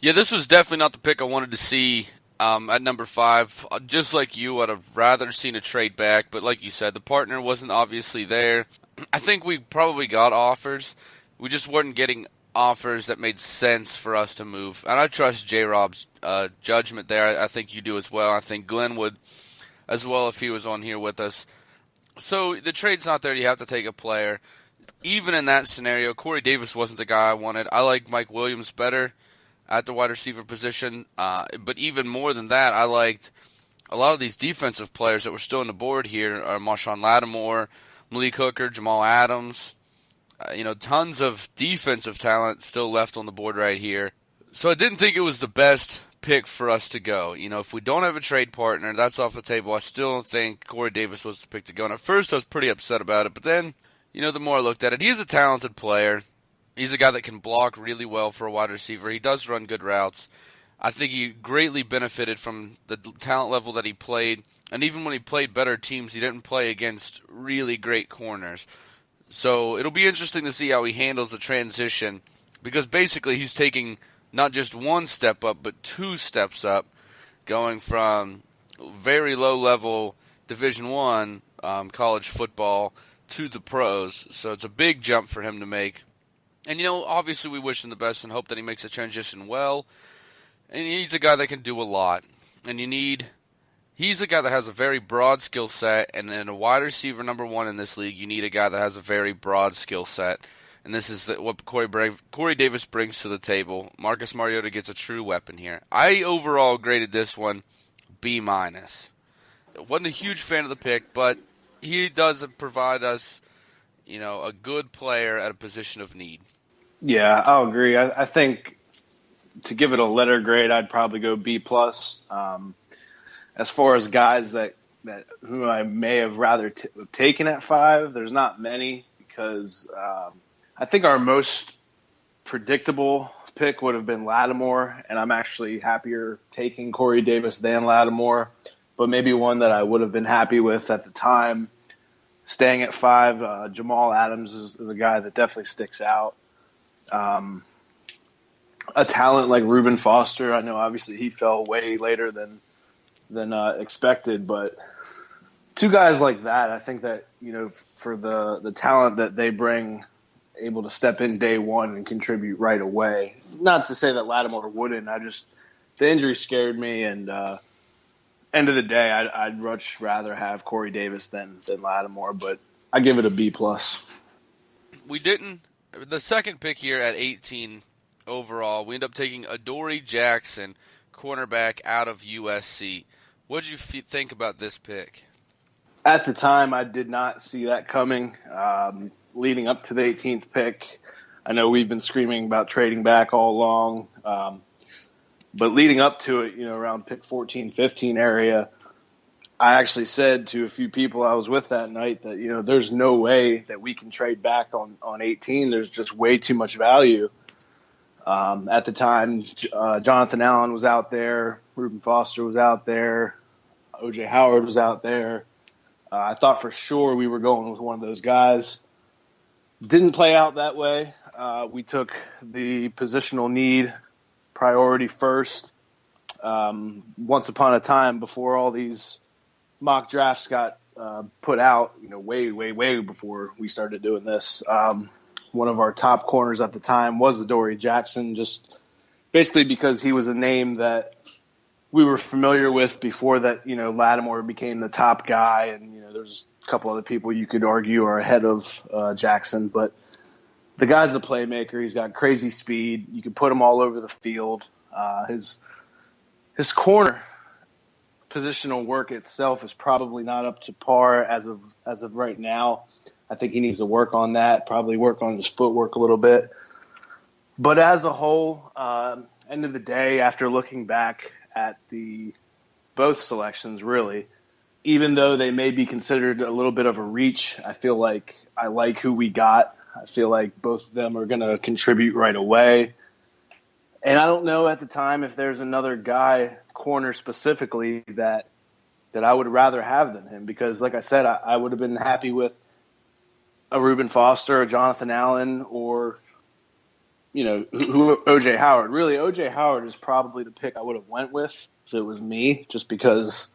Yeah, this was definitely not the pick I wanted to see at number 5. Just like you, I'd have rather seen a trade back, but like you said, the partner wasn't obviously there. I think we probably got offers. We just weren't getting offers that made sense for us to move. And I trust J-Rob's judgment there. I think you do as well. I think Glenn would as well if he was on here with us. So the trade's not there. You have to take a player. Even in that scenario, Corey Davis wasn't the guy I wanted. I like Mike Williams better at the wide receiver position. But even more than that, I liked a lot of these defensive players that were still on the board here. Marshawn Lattimore, Malik Hooker, Jamal Adams. Tons of defensive talent still left on the board right here. So I didn't think it was the best pick for us to go. If we don't have a trade partner, that's off the table. I still don't think Corey Davis was the pick to go. And at first I was pretty upset about it, but then, the more I looked at it, he's a talented player. He's a guy that can block really well for a wide receiver. He does run good routes. I think he greatly benefited from the talent level that he played. And even when he played better teams, he didn't play against really great corners. So it'll be interesting to see how he handles the transition, because basically he's taking not just one step up, but 2 steps up, going from very low-level Division I college football to the pros. So it's a big jump for him to make. And, obviously we wish him the best and hope that he makes the transition well. And he's a guy that can do a lot. And he's a guy that has a very broad skill set. And in a wide receiver number 1 in this league, you need a guy that has a very broad skill set. And this is what Corey Davis brings to the table. Marcus Mariota gets a true weapon here. I overall graded this one B-. Wasn't a huge fan of the pick, but he does provide us, a good player at a position of need. Yeah, I'll agree. I think to give it a letter grade, I'd probably go B+. As far as guys that who I may have rather taken at 5, there's not many, because I think our most predictable pick would have been Lattimore, and I'm actually happier taking Corey Davis than Lattimore, but maybe one that I would have been happy with at the time. Staying at 5, Jamal Adams is a guy that definitely sticks out. A talent like Reuben Foster, I know obviously he fell way later than expected, but 2 guys like that, I think that, for the talent that they bring, able to step in day one and contribute right away. Not to say that Lattimore wouldn't. The injury scared me, and end of the day, I'd much rather have Corey Davis than Lattimore, but I give it a B+. The second pick here at 18 overall, we end up taking Adoree Jackson, cornerback out of USC. What did you think about this pick? At the time, I did not see that coming. Leading up to the 18th pick, I know we've been screaming about trading back all along, but leading up to it, around pick 14, 15 area, I actually said to a few people I was with that night that, there's no way that we can trade back on 18. There's just way too much value. At the time, Jonathan Allen was out there, Reuben Foster was out there, O.J. Howard was out there. I thought for sure we were going with one of those guys. Didn't play out that way. We took the positional need priority first. Once upon a time, before all these mock drafts got put out, way, way, way before we started doing this, one of our top corners at the time was Adoree Jackson, just basically because he was a name that we were familiar with before that, Lattimore became the top guy, and, there's a couple other people you could argue are ahead of Jackson, but the guy's a playmaker. He's got crazy speed. You can put him all over the field. His corner positional work itself is probably not up to par as of right now. I think he needs to work on that, probably work on his footwork a little bit. But as a whole, end of the day, after looking back at both selections, really, even though they may be considered a little bit of a reach, I feel like I like who we got. I feel like both of them are going to contribute right away. And I don't know at the time if there's another guy, corner specifically, that I would rather have than him, because, like I said, I would have been happy with a Reuben Foster, a Jonathan Allen, or O.J. Howard. Really, O.J. Howard is probably the pick I would have went with if it was me, just because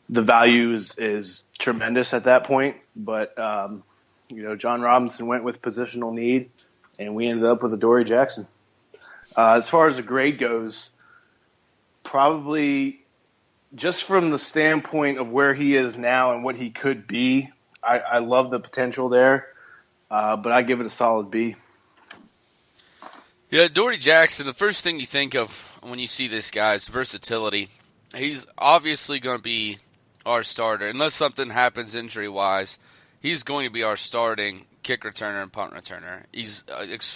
the value is tremendous at that point. But John Robinson went with positional need, and we ended up with Adoree Jackson. As far as the grade goes, probably just from the standpoint of where he is now and what he could be, I love the potential there, but I give it a solid B. Yeah, Adoree Jackson, the first thing you think of when you see this guy is versatility. He's obviously going to be our starter, unless something happens injury-wise. he's going to be our starting kick returner and punt returner. He's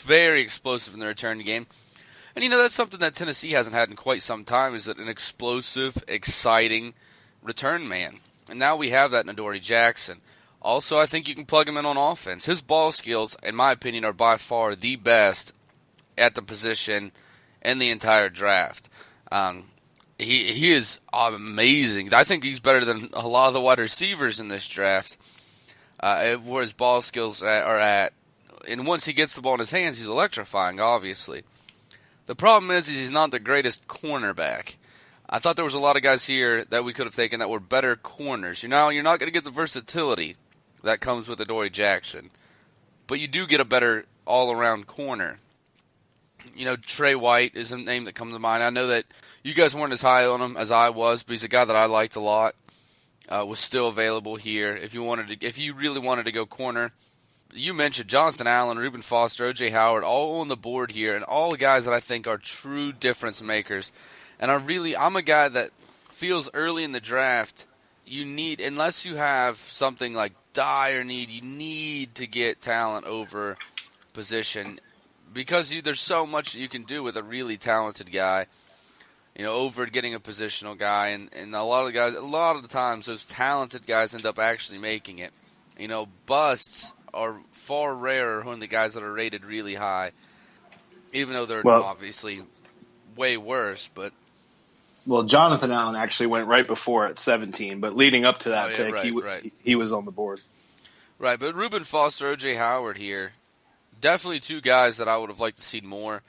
very explosive in the return game. And, that's something that Tennessee hasn't had in quite some time, is an explosive, exciting return man. And now we have that in Adoree Jackson. Also, I think you can plug him in on offense. His ball skills, in my opinion, are by far the best at the position in the entire draft. He is amazing. I think he's better than a lot of the wide receivers in this draft, where his ball skills are at. And once he gets the ball in his hands, he's electrifying, obviously. The problem is he's not the greatest cornerback. I thought there was a lot of guys here that we could have taken that were better corners. You're not going to get the versatility that comes with Adoree Jackson, but you do get a better all-around corner. Trey White is a name that comes to mind. I know that you guys weren't as high on him as I was, but he's a guy that I liked a lot. Was still available here if you really wanted to go corner. You mentioned Jonathan Allen, Reuben Foster, O.J. Howard, all on the board here, and all the guys that I think are true difference makers. And I'm a guy that feels early in the draft, unless you have something like dire need, you need to get talent over position, because there's so much that you can do with a really talented guy, over getting a positional guy. And a lot of the times, those talented guys end up actually making it. Busts are far rarer when the guys that are rated really high, even though they're obviously way worse. But Jonathan Allen actually went right before at 17, but leading up to that pick, he was on the board. Right, but Reuben Foster, O.J. Howard here, definitely two guys that I would have liked to see more,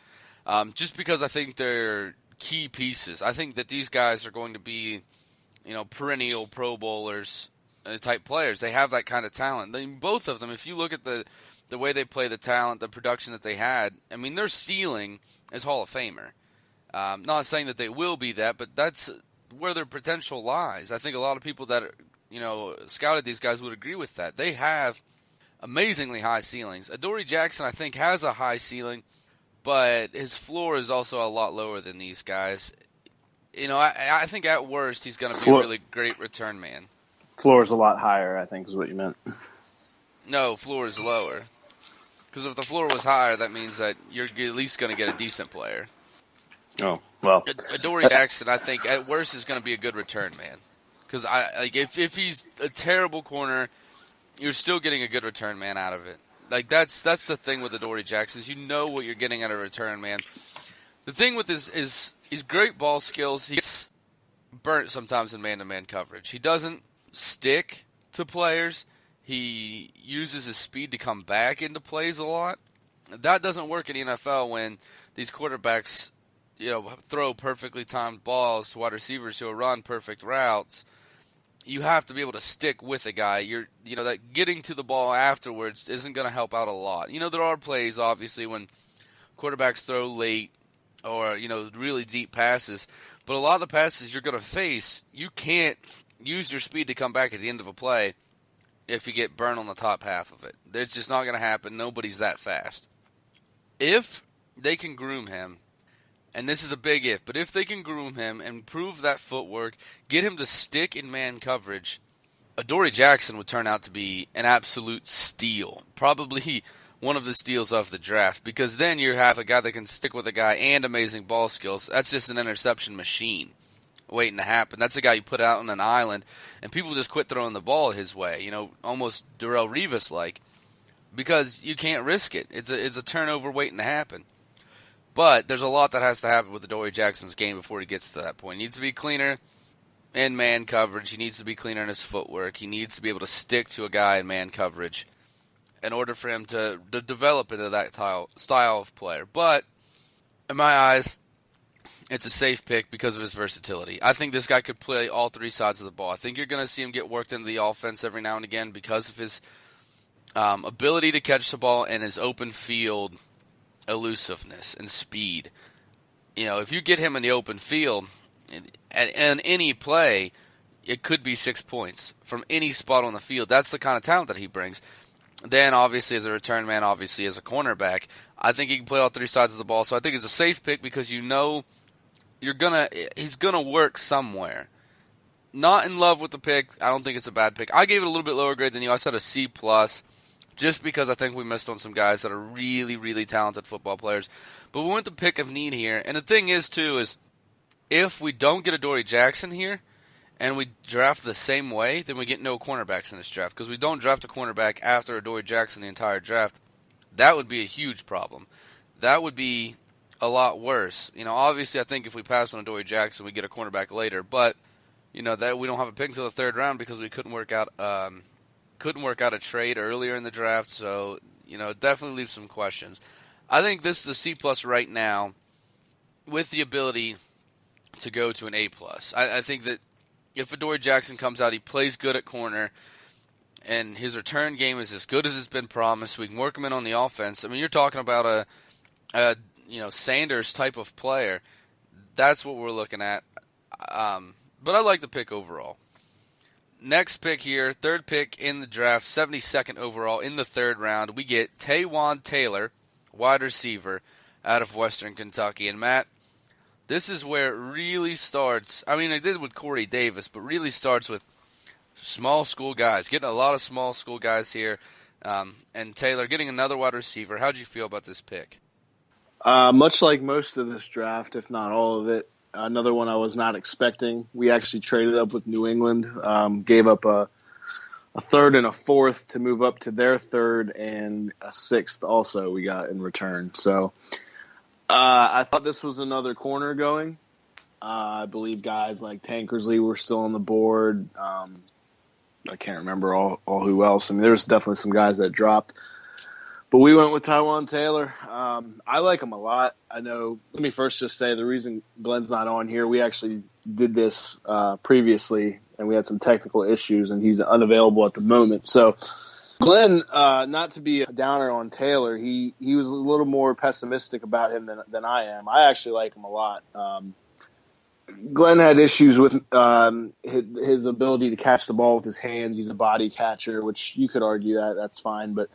just because I think they're key pieces. I think that these guys are going to be, perennial Pro Bowlers type players. They have that kind of talent. Both of them, if you look at the way they play, the talent, the production that they had, their ceiling is Hall of Famer. Not saying that they will be that, but that's where their potential lies. I think a lot of people that scouted these guys would agree with that. They have amazingly high ceilings. Adoree Jackson, I think, has a high ceiling, but his floor is also a lot lower than these guys. I think at worst he's going to be a really great return man. Floor is a lot higher, I think, is what you meant. No, floor is lower. Because if the floor was higher, that means that you're at least going to get a decent player. Oh, well. Adoree Jackson, I think, at worst is going to be a good return man. Because if he's a terrible corner, you're still getting a good return man out of it. That's the thing with Adoree Jackson, is you know what you're getting out of a return man. The thing with this is he's great ball skills. He gets burnt sometimes in man-to-man coverage. He doesn't stick to players. He uses his speed to come back into plays a lot. That doesn't work in the NFL when these quarterbacks, throw perfectly timed balls to wide receivers who run perfect routes. You have to be able to stick with a guy. That getting to the ball afterwards isn't going to help out a lot. There are plays, obviously, when quarterbacks throw late or, really deep passes. But a lot of the passes you're going to face, you can't use your speed to come back at the end of a play if you get burned on the top half of it. It's just not going to happen. Nobody's that fast. If they can groom him, and this is a big if, but if they can groom him, improve that footwork, get him to stick in man coverage, Adoree Jackson would turn out to be an absolute steal. Probably one of the steals of the draft, because then you have a guy that can stick with a guy and amazing ball skills. That's just an interception machine waiting to happen. That's a guy you put out on an island, and people just quit throwing the ball his way, almost Darrelle Revis-like, because you can't risk it. It's a turnover waiting to happen. But there's a lot that has to happen with Adoree Jackson's game before he gets to that point. He needs to be cleaner in man coverage. He needs to be cleaner in his footwork. He needs to be able to stick to a guy in man coverage in order for him to develop into that style of player. But in my eyes, it's a safe pick because of his versatility. I think this guy could play all three sides of the ball. I think you're going to see him get worked into the offense every now and again because of his ability to catch the ball and his open field elusiveness and speed. If you get him in the open field and any play, it could be 6 points from any spot on the field. That's the kind of talent that he brings. Then, obviously, as a return man, obviously, as a cornerback, I think he can play all three sides of the ball. So I think it's a safe pick because he's gonna work somewhere. not in love with the pick. I don't think it's a bad pick. I gave it a little bit lower grade than you. I said a C+, just because I think we missed on some guys that are really, really talented football players. But we went the pick of need here. And the thing is, too, is if we don't get Adoree Jackson here and we draft the same way, then we get no cornerbacks in this draft. Because we don't draft a cornerback after Adoree Jackson the entire draft. That would be a huge problem. That would be a lot worse. Obviously, I think if we pass on Adoree Jackson, we get a cornerback later. But, that we don't have a pick until the third round because we couldn't work out a trade earlier in the draft. So, it definitely leaves some questions. I think this is a C+ right now with the ability to go to an A+. I think that if Adoree Jackson comes out, he plays good at corner, and his return game is as good as it's been promised, we can work him in on the offense. I mean, you're talking about a Sanders type of player. That's what we're looking at. But I like the pick overall. Next pick here, third pick in the draft, 72nd overall in the third round. We get Taywan Taylor, wide receiver, out of Western Kentucky. And Matt, this is where it really starts. I mean, it did with Corey Davis, but really starts with small school guys. Getting a lot of small school guys here. And Taylor getting another wide receiver. How'd you feel about this pick? Much like most of this draft, if not all of it, another one I was not expecting. We actually traded up with New England, gave up a third and a fourth to move up to their third, and a sixth also we got in return. So I thought this was another corner going. I believe guys like Tankersley were still on the board. I can't remember all who else. I mean, there was definitely some guys that dropped. But we went with Taywan Taylor. I like him a lot. I know. Let me first just say the reason Glenn's not on here, we actually did this previously, and we had some technical issues, and he's unavailable at the moment. So Glenn, not to be a downer on Taylor, he was a little more pessimistic about him than I am. I actually like him a lot. Glenn had issues with his ability to catch the ball with his hands. He's a body catcher, which you could argue that's fine, but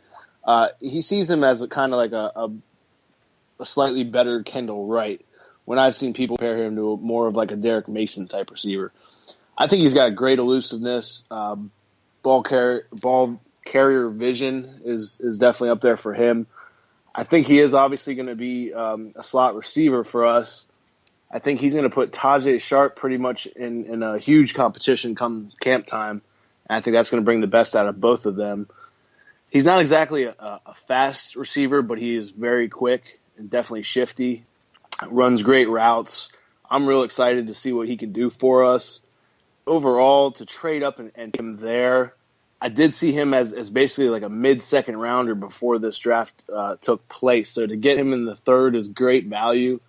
he sees him as a kind of like a slightly better Kendall Wright, when I've seen people compare him to more of like a Derek Mason type receiver. I think he's got great elusiveness. Ball carrier vision is definitely up there for him. I think he is obviously going to be a slot receiver for us. I think he's going to put Tajay Sharp pretty much in a huge competition come camp time. And I think that's going to bring the best out of both of them. He's not exactly a fast receiver, but he is very quick and definitely shifty. Runs great routes. I'm real excited to see what he can do for us. Overall, to trade up and get him there, I did see him as basically like a mid-second rounder before this draft took place. So to get him in the third is great value.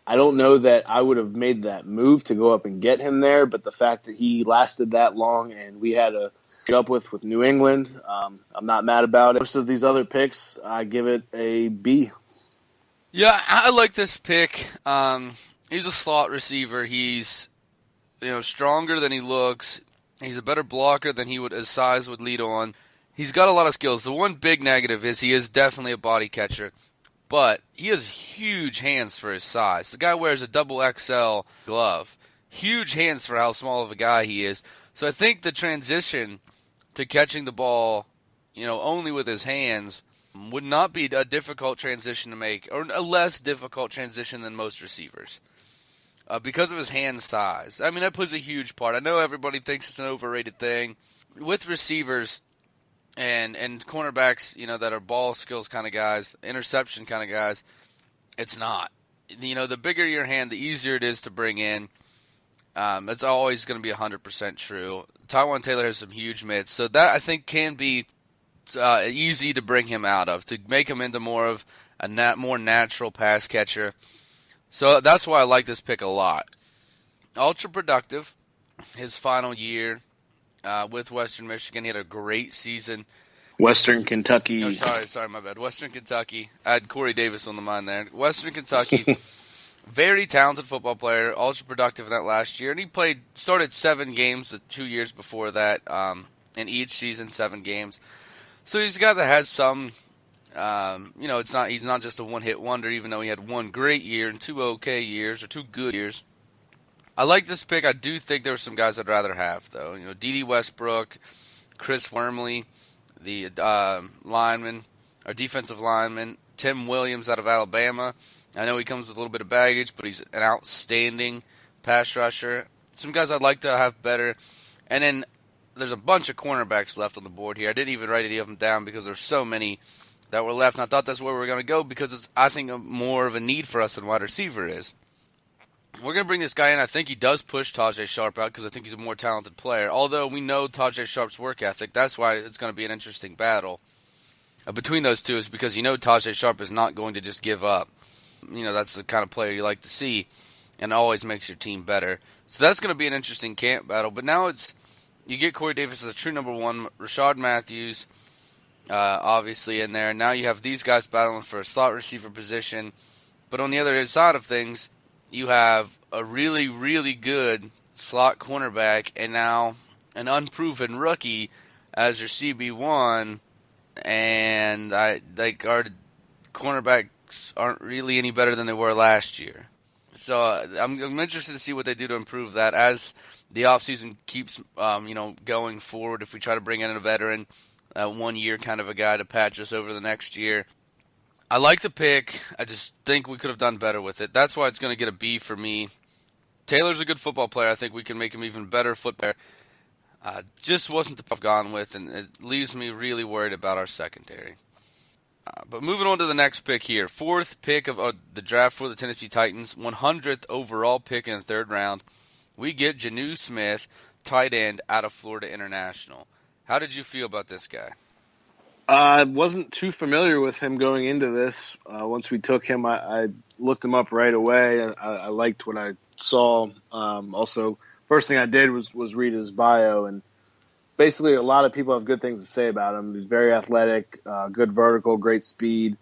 I don't know that I would have made that move to go up and get him there, but the fact that he lasted that long and we had a trade up with New England, I'm not mad about it. Most of these other picks, I give it a B. Yeah, I like this pick. He's a slot receiver. He's stronger than he looks. He's a better blocker than his size would lead on. He's got a lot of skills. The one big negative is he is definitely a body catcher, but he has huge hands for his size. The guy wears a double XL glove. Huge hands for how small of a guy he is. So I think the transition to catching the ball, only with his hands would not be a difficult transition to make, or a less difficult transition than most receivers. Because of his hand size. I mean, that plays a huge part. I know everybody thinks it's an overrated thing. With receivers and cornerbacks, that are ball skills kind of guys, interception kind of guys, it's not. The bigger your hand, the easier it is to bring in. It's always going to be 100% true. Taywan Taylor has some huge mitts, so that I think can be easy to bring him out of, to make him into more of a more natural pass catcher. So that's why I like this pick a lot. Ultra productive. His final year with Western Michigan, he had a great season. Western Kentucky. No, sorry, my bad. Western Kentucky. I had Corey Davis on the mind there. Western Kentucky, very talented football player, ultra productive in that last year. And he started 7 games the 2 years before that, in each season, 7 games. So he's got to have some... he's not just a one-hit wonder, even though he had one great year and 2 okay years, or 2 good years. I like this pick. I do think there were some guys I'd rather have, though. D.D. Westbrook, Chris Wormley, the lineman, our defensive lineman, Tim Williams out of Alabama. I know he comes with a little bit of baggage, but he's an outstanding pass rusher. Some guys I'd like to have better. And then there's a bunch of cornerbacks left on the board here. I didn't even write any of them down because there's so many that were left, and I thought that's where we were going to go because it's, I think, more of a need for us than wide receiver is. We're going to bring this guy in. I think he does push Tajay Sharp out because I think he's a more talented player. Although we know Tajay Sharp's work ethic, that's why it's going to be an interesting battle between those two, is because Tajay Sharp is not going to just give up. That's the kind of player you like to see, and it always makes your team better. So that's going to be an interesting camp battle. But now you get Corey Davis as a true number one, Rashad Matthews obviously in there. Now you have these guys battling for a slot receiver position. But on the other side of things, you have a really, really good slot cornerback and now an unproven rookie as your CB1. And our cornerbacks aren't really any better than they were last year. So I'm interested to see what they do to improve that as the offseason keeps going forward. If we try to bring in a veteran, 1 year kind of a guy to patch us over the next year. I like the pick. I just think we could have done better with it. That's why it's going to get a B for me. Taylor's a good football player. I think we can make him even better football player. Just wasn't the pick I've gone with, and it leaves me really worried about our secondary. But moving on to the next pick here. Fourth pick of the draft for the Tennessee Titans. 100th overall pick in the third round. We get Jonnu Smith, tight end out of Florida International. How did you feel about this guy? I wasn't too familiar with him going into this. Once we took him, I looked him up right away. I liked what I saw. Also, first thing I did was read his bio, and basically a lot of people have good things to say about him. He's very athletic, good vertical, great speed,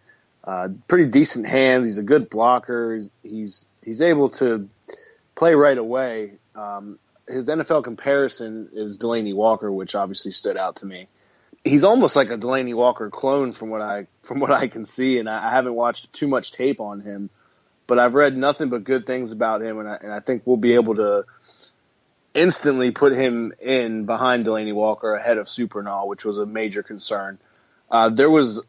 pretty decent hands. He's a good blocker. He's able to play right away. His NFL comparison is Delaney Walker, which obviously stood out to me. He's almost like a Delaney Walker clone from what I can see, and I haven't watched too much tape on him, but I've read nothing but good things about him, and I think we'll be able to instantly put him in behind Delaney Walker ahead of Supernall, which was a major concern. There was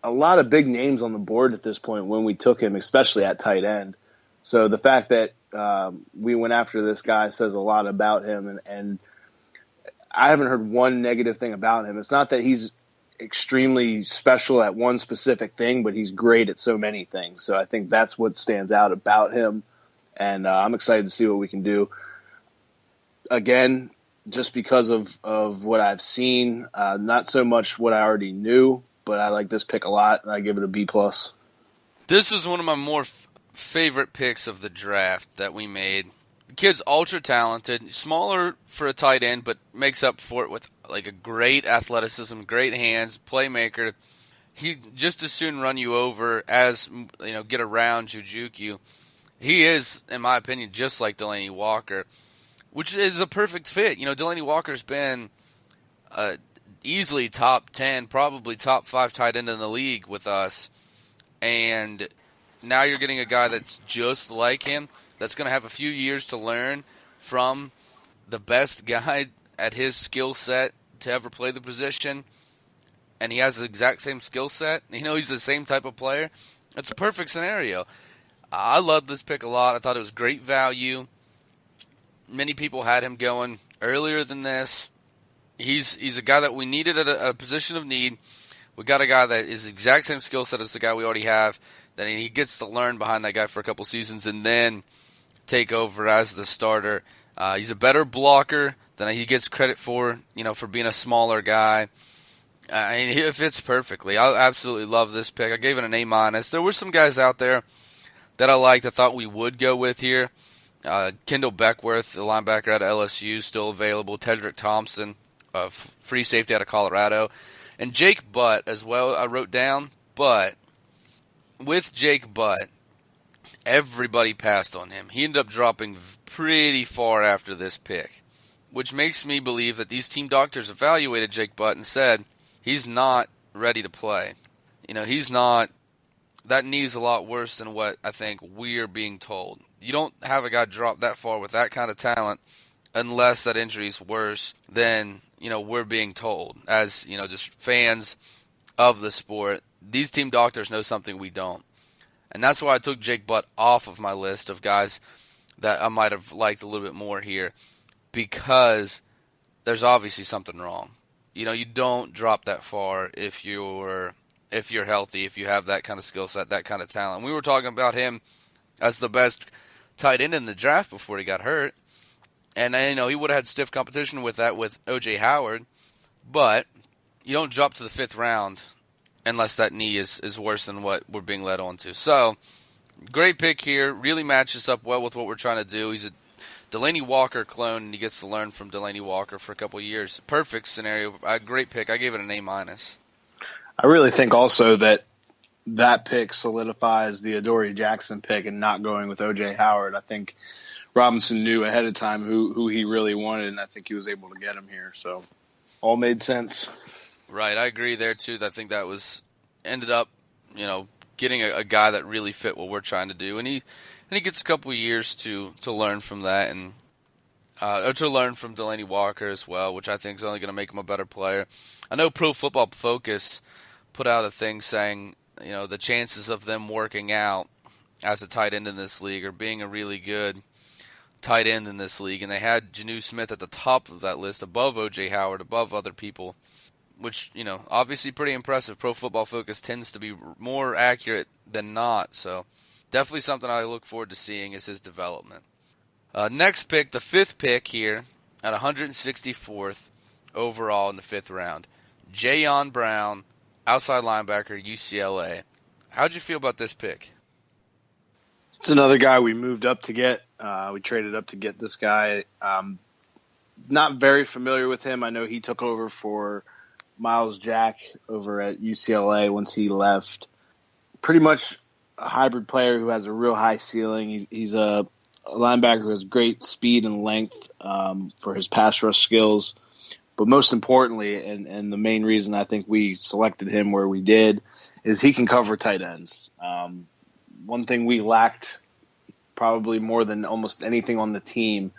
a lot of big names on the board at this point when we took him, especially at tight end. So the fact that we went after this guy says a lot about him, and I haven't heard one negative thing about him. It's not that he's extremely special at one specific thing, but he's great at so many things. So I think that's what stands out about him, and I'm excited to see what we can do. Again, just because of what I've seen, not so much what I already knew, but I like this pick a lot, and I give it a B+. This was one of my more favorite picks of the draft that we made. The kid's ultra talented, smaller for a tight end, but makes up for it with like a great athleticism, great hands, playmaker. He just as soon run you over as get around, juke you. He is, in my opinion, just like Delaney Walker, which is a perfect fit. Delaney Walker's been easily top 10, probably top 5 tight end in the league with us, and now you're getting a guy that's just like him, that's going to have a few years to learn from the best guy at his skill set to ever play the position, and he has the exact same skill set. He's the same type of player. It's a perfect scenario. I love this pick a lot. I thought it was great value. Many people had him going earlier than this. He's a guy that we needed at a position of need. We got a guy that is the exact same skill set as the guy we already have. Then he gets to learn behind that guy for a couple seasons and then take over as the starter. He's a better blocker than he gets credit for, for being a smaller guy. It fits perfectly. I absolutely love this pick. I gave it an A-. There were some guys out there that I liked. I thought we would go with here. Kendall Beckworth, the linebacker out of LSU, still available. Tedrick Thompson, free safety out of Colorado. And Jake Butt as well, I wrote down. But with Jake Butt, everybody passed on him. He ended up dropping pretty far after this pick, which makes me believe that these team doctors evaluated Jake Butt and said he's not ready to play. He's not. That knee's a lot worse than what I think we're being told. You don't have a guy drop that far with that kind of talent unless that injury is worse than, we're being told as, just fans of the sport. These team doctors know something we don't. And that's why I took Jake Butt off of my list of guys that I might have liked a little bit more here, because there's obviously something wrong. You don't drop that far if you're healthy, if you have that kind of skill set, that kind of talent. We were talking about him as the best tight end in the draft before he got hurt. And, he would have had stiff competition with that with O.J. Howard. But you don't drop to the 5th round unless that knee is worse than what we're being led on to. So, great pick here. Really matches up well with what we're trying to do. He's a Delanie Walker clone, and he gets to learn from Delanie Walker for a couple of years. Perfect scenario. A great pick. I gave it an A-. I really think also that pick solidifies the Adoree Jackson pick and not going with O.J. Howard. I think Robinson knew ahead of time who he really wanted, and I think he was able to get him here. So, all made sense. Right, I agree there too. I think that ended up, getting a guy that really fit what we're trying to do, and he gets a couple of years to learn from that, and or to learn from Delanie Walker as well, which I think is only going to make him a better player. I know Pro Football Focus put out a thing saying, the chances of them working out as a tight end in this league or being a really good tight end in this league, and they had Jonnu Smith at the top of that list, above O.J. Howard, above other people, which, obviously pretty impressive. Pro Football Focus tends to be more accurate than not, so definitely something I look forward to seeing is his development. Next pick, the 5th pick here, at 164th overall in the 5th round, Jayon Brown, outside linebacker, UCLA. How'd you feel about this pick? It's another guy we moved up to get. We traded up to get this guy. Not very familiar with him. I know he took over for Miles Jack over at UCLA once he left. Pretty much a hybrid player who has a real high ceiling. He's a linebacker who has great speed and length for his pass rush skills. But most importantly, and the main reason I think we selected him where we did, is he can cover tight ends. One thing we lacked probably more than almost anything on the team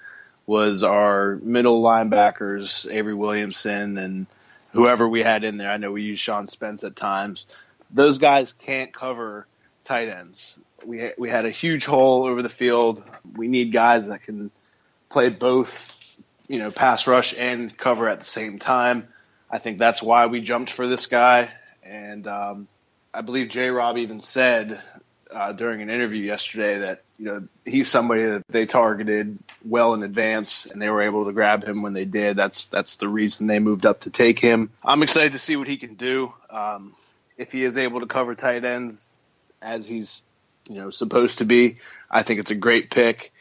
was our middle linebackers, Avery Williamson and whoever we had in there. I know we used Sean Spence at times. Those guys can't cover tight ends. We had a huge hole over the field. We need guys that can play both, pass rush and cover at the same time. I think that's why we jumped for this guy. And I believe J-Rob even said during an interview yesterday that, he's somebody that they targeted well in advance, and they were able to grab him when they did. That's the reason they moved up to take him. I'm excited to see what he can do. If he is able to cover tight ends as he's, supposed to be, I think it's a great pick.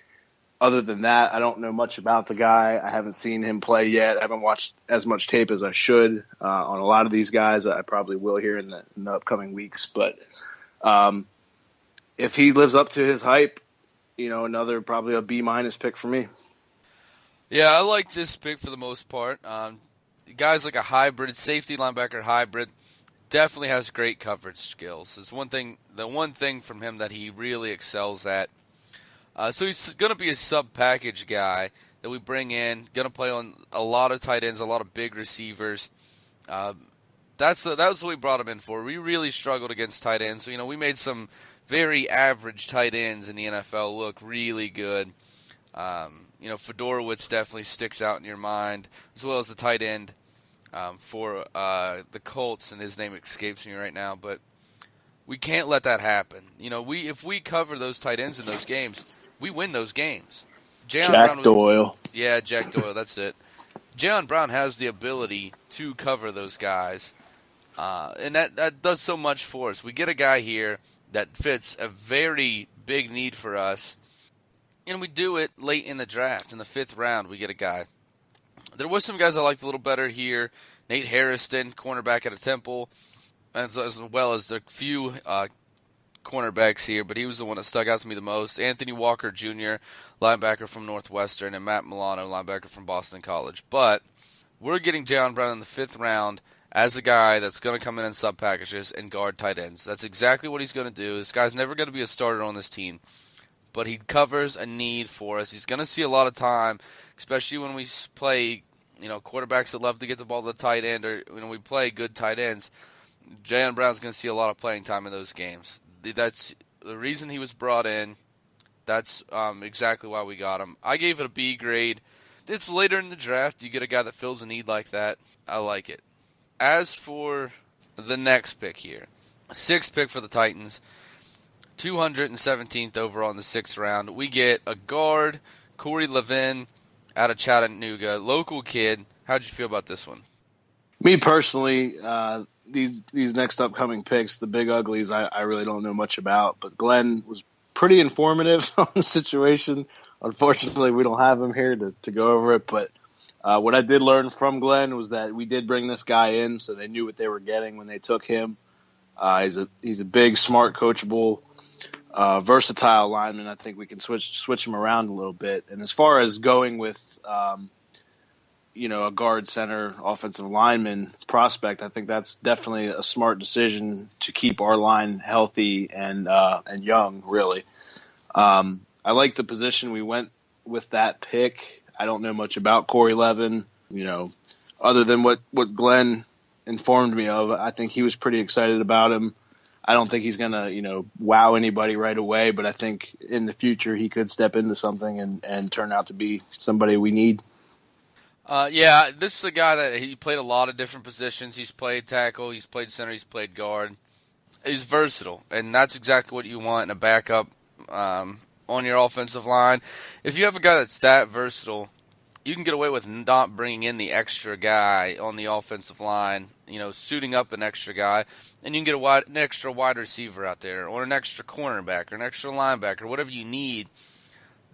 Other than that, I don't know much about the guy. I haven't seen him play yet. I haven't watched as much tape as I should on a lot of these guys. I probably will here in the upcoming weeks. But if he lives up to his hype, another probably a B- pick for me. Yeah, I like this pick for the most part. Guys like a hybrid, safety linebacker hybrid, definitely has great coverage skills. It's the one thing from him that he really excels at. So he's going to be a sub-package guy that we bring in, going to play on a lot of tight ends, a lot of big receivers. That's what we brought him in for. We really struggled against tight ends. So, we made some very average tight ends in the NFL look really good. Fedorowicz definitely sticks out in your mind, as well as the tight end for the Colts, and his name escapes me right now. But we can't let that happen. If we cover those tight ends in those games, we win those games. Jack Doyle. Yeah, Jack Doyle, that's it. Jayon Brown has the ability to cover those guys, and that does so much for us. We get a guy here that fits a very big need for us, and we do it late in the draft. In the 5th round, we get a guy. There was some guys I liked a little better here. Nate Harrison, cornerback at a Temple, as well as the few cornerbacks here, but he was the one that stuck out to me the most. Anthony Walker Jr., linebacker from Northwestern, and Matt Milano, linebacker from Boston College. But we're getting Jayon Brown in the 5th round as a guy that's going to come in sub packages and guard tight ends. That's exactly what he's going to do. This guy's never going to be a starter on this team, but he covers a need for us. He's going to see a lot of time, especially when we play, quarterbacks that love to get the ball to the tight end, or when we play good tight ends. Jaylen Brown's going to see a lot of playing time in those games. That's the reason he was brought in. That's exactly why we got him. I gave it a B grade. It's later in the draft. You get a guy that fills a need like that. I like it. As for the next pick here, 6th pick for the Titans, 217th overall in the 6th round. We get a guard, Corey Levin, out of Chattanooga, local kid. How'd you feel about this one? Me personally, these next upcoming picks, the big uglies, I really don't know much about. But Glenn was pretty informative on the situation. Unfortunately, we don't have him here to go over it. But what I did learn from Glenn was that we did bring this guy in, so they knew what they were getting when they took him. He's a big, smart, coachable, versatile lineman. I think we can switch him around a little bit. And as far as going with a guard, center, offensive lineman prospect, I think that's definitely a smart decision to keep our line healthy and young, really. I like the position we went with that pick. I don't know much about Corey Levin, other than what Glenn informed me of. I think he was pretty excited about him. I don't think he's going to, wow anybody right away, but I think in the future he could step into something and turn out to be somebody we need. This is a guy that he played a lot of different positions. He's played tackle, he's played center, he's played guard. He's versatile, and that's exactly what you want in a backup on your offensive line. If you have a guy that's that versatile, you can get away with not bringing in the extra guy on the offensive line, suiting up an extra guy, and you can get an extra wide receiver out there, or an extra cornerback, or an extra linebacker, whatever you need.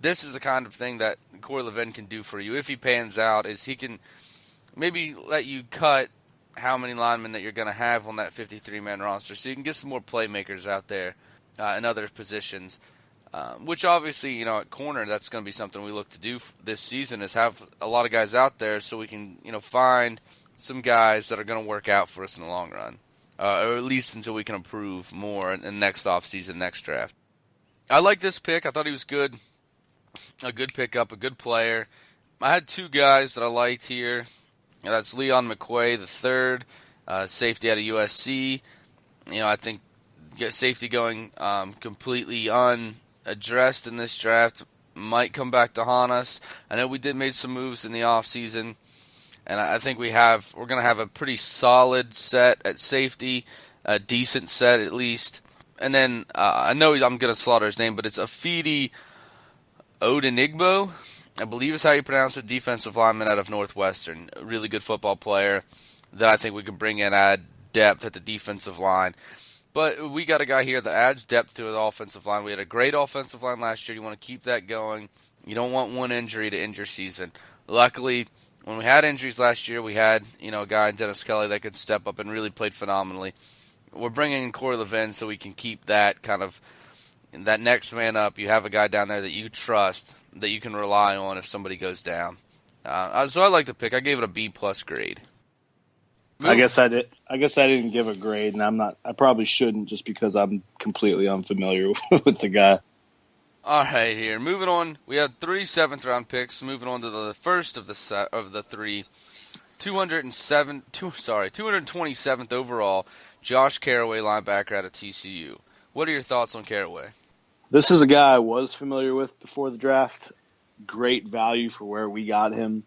This is the kind of thing that Corey Levin can do for you if he pans out, is he can maybe let you cut how many linemen that you're going to have on that 53-man roster, so you can get some more playmakers out there in other positions. Which obviously, at corner, that's going to be something we look to do this season, is have a lot of guys out there so we can, find some guys that are going to work out for us in the long run, or at least until we can improve more in next offseason, next draft. I like this pick. I thought he was good, a good pickup, a good player. I had 2 guys that I liked here. That's Leon McQuay, the 3rd, safety out of USC. I think safety going completely unaddressed in this draft might come back to haunt us. I know we did make some moves in the offseason, and I think we're going to have a pretty solid set at safety, a decent set at least. And then I know I'm going to slaughter his name, but it's Afidi Odenigbo, I believe is how you pronounce it, defensive lineman out of Northwestern. A really good football player that I think we can bring in, add depth at the defensive line. But we got a guy here that adds depth to the offensive line. We had a great offensive line last year. You want to keep that going. You don't want one injury to end your season. Luckily, when we had injuries last year, we had a guy in Dennis Kelly that could step up and really played phenomenally. We're bringing in Corey Levin so we can keep that kind of that next man up. You have a guy down there that you trust, that you can rely on if somebody goes down. So I like the pick. I gave it a B+ grade. I guess I didn't give a grade, and I probably shouldn't, just because I'm completely unfamiliar with the guy. All right, here. Moving on, we had 3 7th-round picks. Moving on to the first of the 3, 227th overall, Josh Caraway, linebacker out of TCU. What are your thoughts on Caraway? This is a guy I was familiar with before the draft. Great value for where we got him.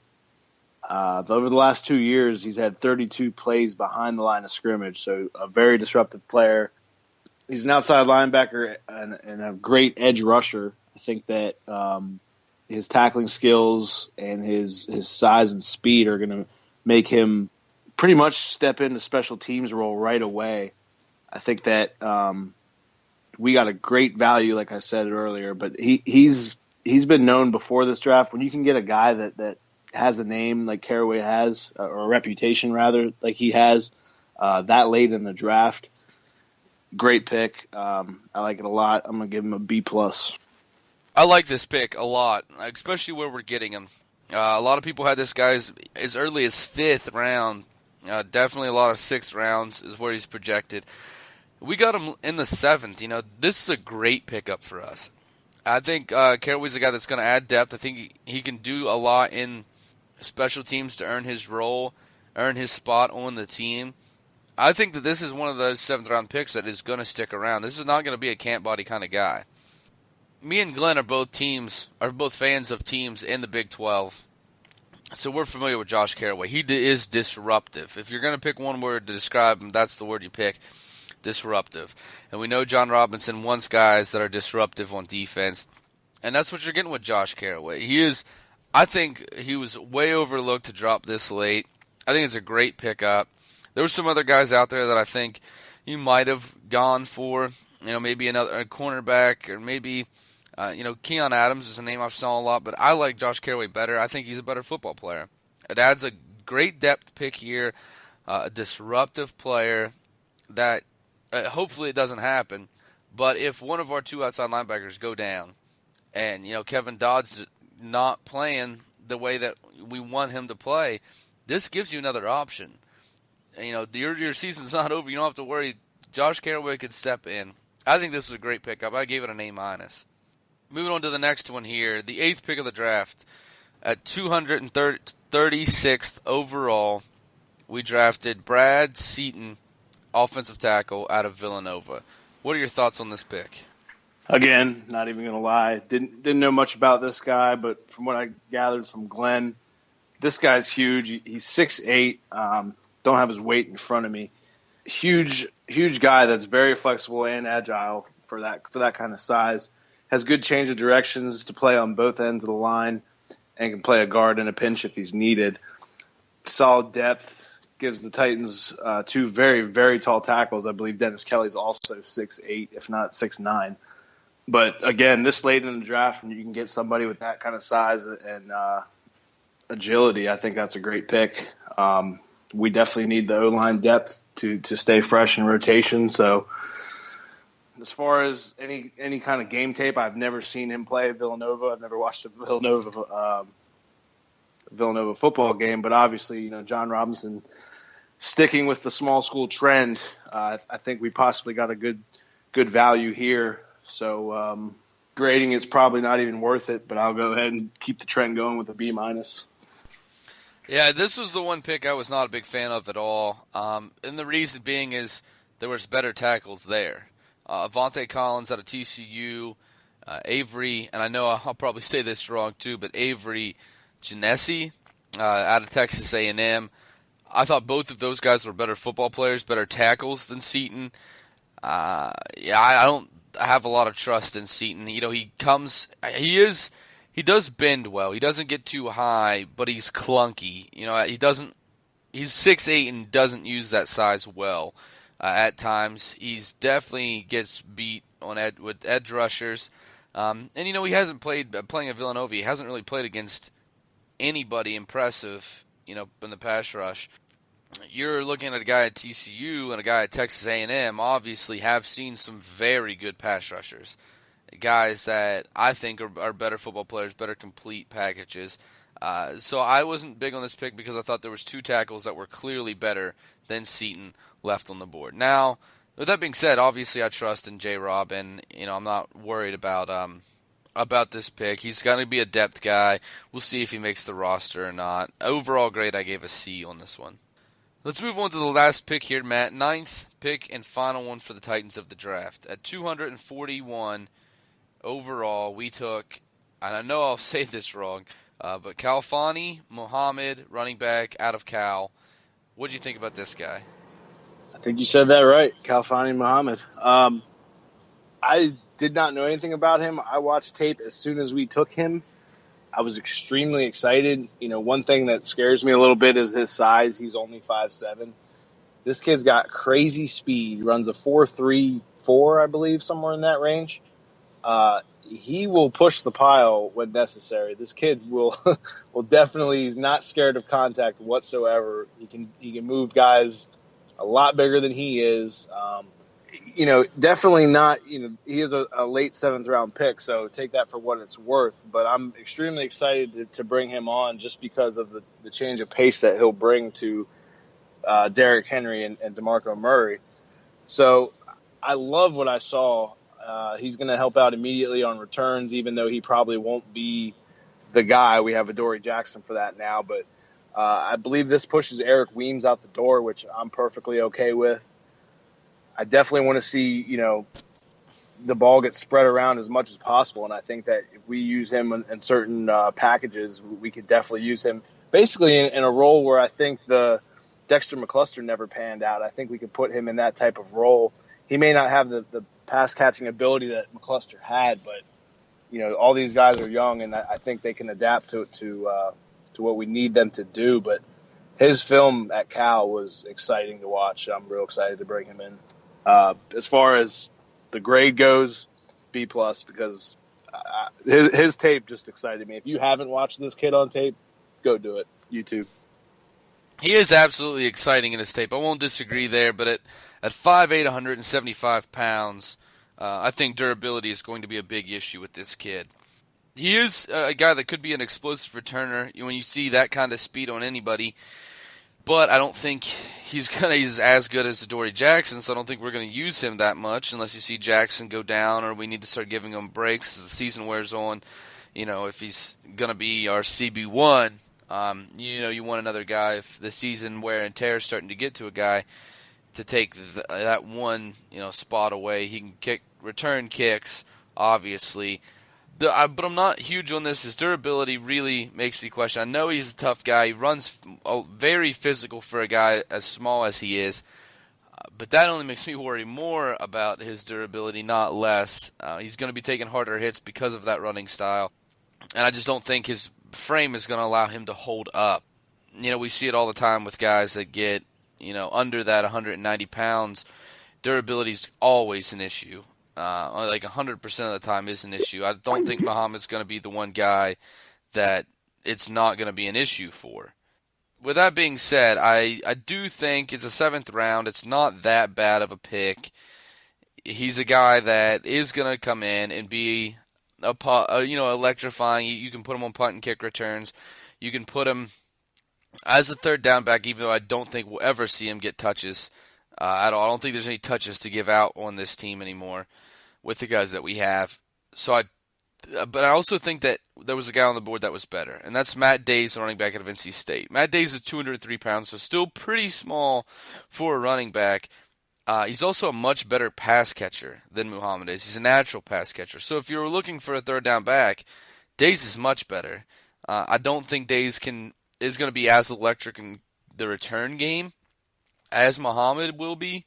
Over the last 2 years, he's had 32 plays behind the line of scrimmage, so a very disruptive player. He's an outside linebacker and a great edge rusher. I think that his tackling skills and his size and speed are going to make him pretty much step into special teams role right away. I think that we got a great value, like I said earlier, but he's been known before this draft. When you can get a guy that has a name like Caraway has, or a reputation rather, like he has, that late in the draft, great pick. I like it a lot. I'm going to give him a B+. I like this pick a lot, especially where we're getting him. A lot of people had this guy as early as 5th round. Definitely a lot of 6th rounds is where he's projected. We got him in the 7th. This is a great pickup for us. I think Caraway's a guy that's going to add depth. I think he can do a lot in special teams to earn his role, earn his spot on the team. I think that this is one of those 7th-round picks that is going to stick around. This is not going to be a camp body kind of guy. Me and Glenn are both fans of teams in the Big 12, so we're familiar with Josh Caraway. He is disruptive. If you're going to pick one word to describe him, that's the word you pick, disruptive. And we know John Robinson wants guys that are disruptive on defense, and that's what you're getting with Josh Caraway. I think he was way overlooked to drop this late. I think it's a great pickup. There were some other guys out there that I think you might have gone for, maybe a cornerback, or maybe, Keon Adams is a name I've saw a lot, but I like Josh Caraway better. I think he's a better football player. It adds a great depth pick here, a disruptive player that hopefully it doesn't happen, but if one of our 2 outside linebackers go down and, Kevin Dodd's not playing the way that we want him to play, this gives you another option. Your season's not over. You don't have to worry. Josh Caraway could step in. I think this is a great pickup. I gave it an A-. Moving on to the next one here, the 8th pick of the draft. At 236th overall, we drafted Brad Seaton, offensive tackle out of Villanova. What are your thoughts on this pick? Again, not even going to lie. Didn't know much about this guy, but from what I gathered from Glenn, this guy's huge. He's 6'8". Don't have his weight in front of me. Huge guy that's very flexible and agile for that kind of size. Has good change of directions to play on both ends of the line, and can play a guard in a pinch if he's needed. Solid depth. Gives the Titans 2 very, very tall tackles. I believe Dennis Kelly's also 6'8", if not 6'9". But again, this late in the draft, when you can get somebody with that kind of size and agility, I think that's a great pick. We definitely need the O-line depth to stay fresh in rotation. So as far as any kind of game tape, I've never seen him play at Villanova. I've never watched a Villanova football game. But obviously, John Robinson sticking with the small school trend, I think we possibly got a good value here. So grading it's probably not even worth it, but I'll go ahead and keep the trend going with a B-. Yeah, this was the one pick I was not a big fan of at all. And the reason being is there was better tackles there. Avante Collins out of TCU, Avery, and I know I'll probably say this wrong too, but Avery Genesi out of Texas A&M. I thought both of those guys were better football players, better tackles than Seaton. I don't have a lot of trust in Seaton. He does bend well. He doesn't get too high, but he's clunky. He's 6'8" and doesn't use that size well. At times, he's definitely gets beat with edge rushers. And he hasn't playing at Villanova. He hasn't really played against anybody impressive, in the pass rush. You're looking at a guy at TCU and a guy at Texas A&M, obviously have seen some very good pass rushers. Guys that I think are better football players, better complete packages. So I wasn't big on this pick because I thought there was 2 tackles that were clearly better than Seaton left on the board. Now, with that being said, obviously I trust in J-Rob, and I'm not worried about this pick. He's going to be a depth guy. We'll see if he makes the roster or not. Overall grade, I gave a C on this one. Let's move on to the last pick here, Matt. 9th pick and final one for the Titans of the draft. At 241 overall, we took, and I know I'll say this wrong, but Khalfani Muhammad, running back out of Cal. What do you think about this guy? I think you said that right, Khalfani Muhammad. I did not know anything about him. I watched tape as soon as we took him. I was extremely excited. One thing that scares me a little bit is his size. He's only 5'7". This kid's got crazy speed. He runs a 4.34, I believe, somewhere in that range. He will push the pile when necessary. This kid will definitely. He's not scared of contact whatsoever. He can move guys a lot bigger than he is. Definitely not. He is a late 7th round pick, so take that for what it's worth. But I'm extremely excited to bring him on just because of the change of pace that he'll bring to Derrick Henry and DeMarco Murray. So I love what I saw He's going to help out immediately on returns, even though he probably won't be the guy. We have Adoree Jackson for that now. But I believe this pushes Eric Weems out the door, which I'm perfectly okay with. I definitely want to see, the ball gets spread around as much as possible. And I think that if we use him in certain packages, we could definitely use him basically in a role where I think the Dexter McCluster never panned out. I think we could put him in that type of role. He may not have the pass catching ability that McCluster had, but all these guys are young, and I think they can adapt to what we need them to do. But his film at Cal was exciting to watch. I'm real excited to bring him in. As far as the grade goes, B+, because his tape just excited me. If you haven't watched this kid on tape, go do it. YouTube. He is absolutely exciting in his tape. I won't disagree there, but at 5'8", 175 pounds, I think durability is going to be a big issue with this kid. He is a guy that could be an explosive returner when you see that kind of speed on anybody, but I don't think he's as good as Adoree Jackson, so I don't think we're going to use him that much unless you see Jackson go down or we need to start giving him breaks as the season wears on. If he's going to be our CB1, you want another guy if the season wear and tear is starting to get to a guy to take that one, spot away. He can return kicks, obviously. But I'm not huge on this. His durability really makes me question. I know he's a tough guy. He runs very physical for a guy as small as he is. But that only makes me worry more about his durability, not less. He's going to be taking harder hits because of that running style. And I just don't think his frame is going to allow him to hold up. We see it all the time with guys that get, under that 190 pounds. Durability is always an issue. Like 100% of the time is an issue. I don't think Muhammad's going to be the one guy that it's not going to be an issue for. With that being said, I do think it's a 7th round. It's not that bad of a pick. He's a guy that is going to come in and be electrifying. You can put him on punt and kick returns. You can put him as a third down back, even though I don't think we'll ever see him get touches at all. I don't think there's any touches to give out on this team anymore with the guys that we have. But I also think that there was a guy on the board that was better, and that's Matt Days, running back out of NC State. Matt Days is 203 pounds, so still pretty small for a running back. He's also a much better pass catcher than Muhammad is. He's a natural pass catcher. So if you're looking for a third down back, Days is much better. I don't think Days is going to be as electric in the return game as Muhammad will be,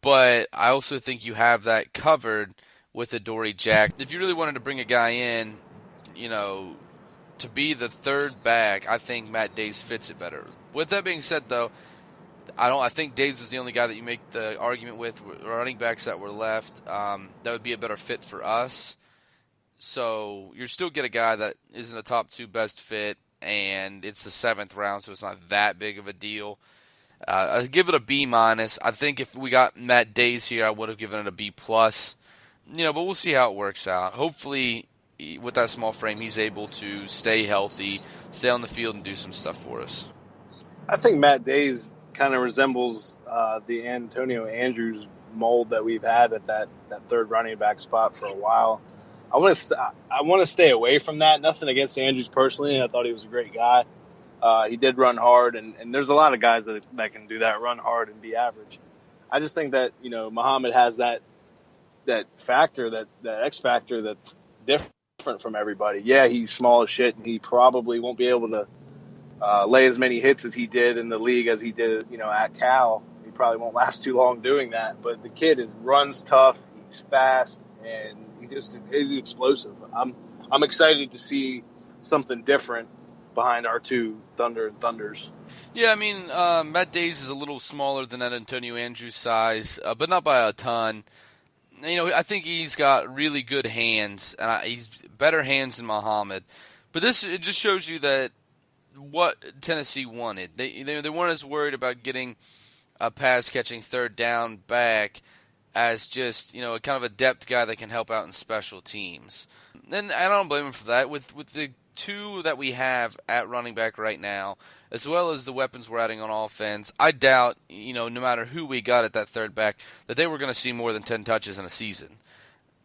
but I also think you have that covered with Adoree Jack. If you really wanted to bring a guy in, to be the third back, I think Matt Days fits it better. With that being said, though, I think Days is the only guy that you make the argument with running backs that were left. That would be a better fit for us. So you still get a guy that isn't a top 2 best fit, and it's the 7th round, so it's not that big of a deal. I give it a B-. I think if we got Matt Days here, I would have given it a B+. But we'll see how it works out. Hopefully, with that small frame, he's able to stay healthy, stay on the field, and do some stuff for us. I think Matt Days kind of resembles the Antonio Andrews mold that we've had at that third running back spot for a while. I want to stay away from that. Nothing against Andrews personally. I thought he was a great guy. He did run hard, and there's a lot of guys that can do that, run hard and be average. I just think that Muhammad has that factor, that X factor that's different from everybody. Yeah, he's small as shit, and he probably won't be able to lay as many hits as he did in the league as he did, at Cal. He probably won't last too long doing that. But the kid runs tough, he's fast, and he just is explosive. I'm excited to see something different behind our 2 Thunders. Yeah, Matt Days is a little smaller than that Antonio Andrews size, but not by a ton. I think he's got really good hands, and he's better hands than Muhammad. But it just shows you that what Tennessee wanted. They weren't as worried about getting a pass-catching third down back as just, kind of a depth guy that can help out in special teams. And I don't blame him for that. With the 2 that we have at running back right now, as well as the weapons we're adding on offense, I doubt, no matter who we got at that third back, that they were going to see more than 10 touches in a season.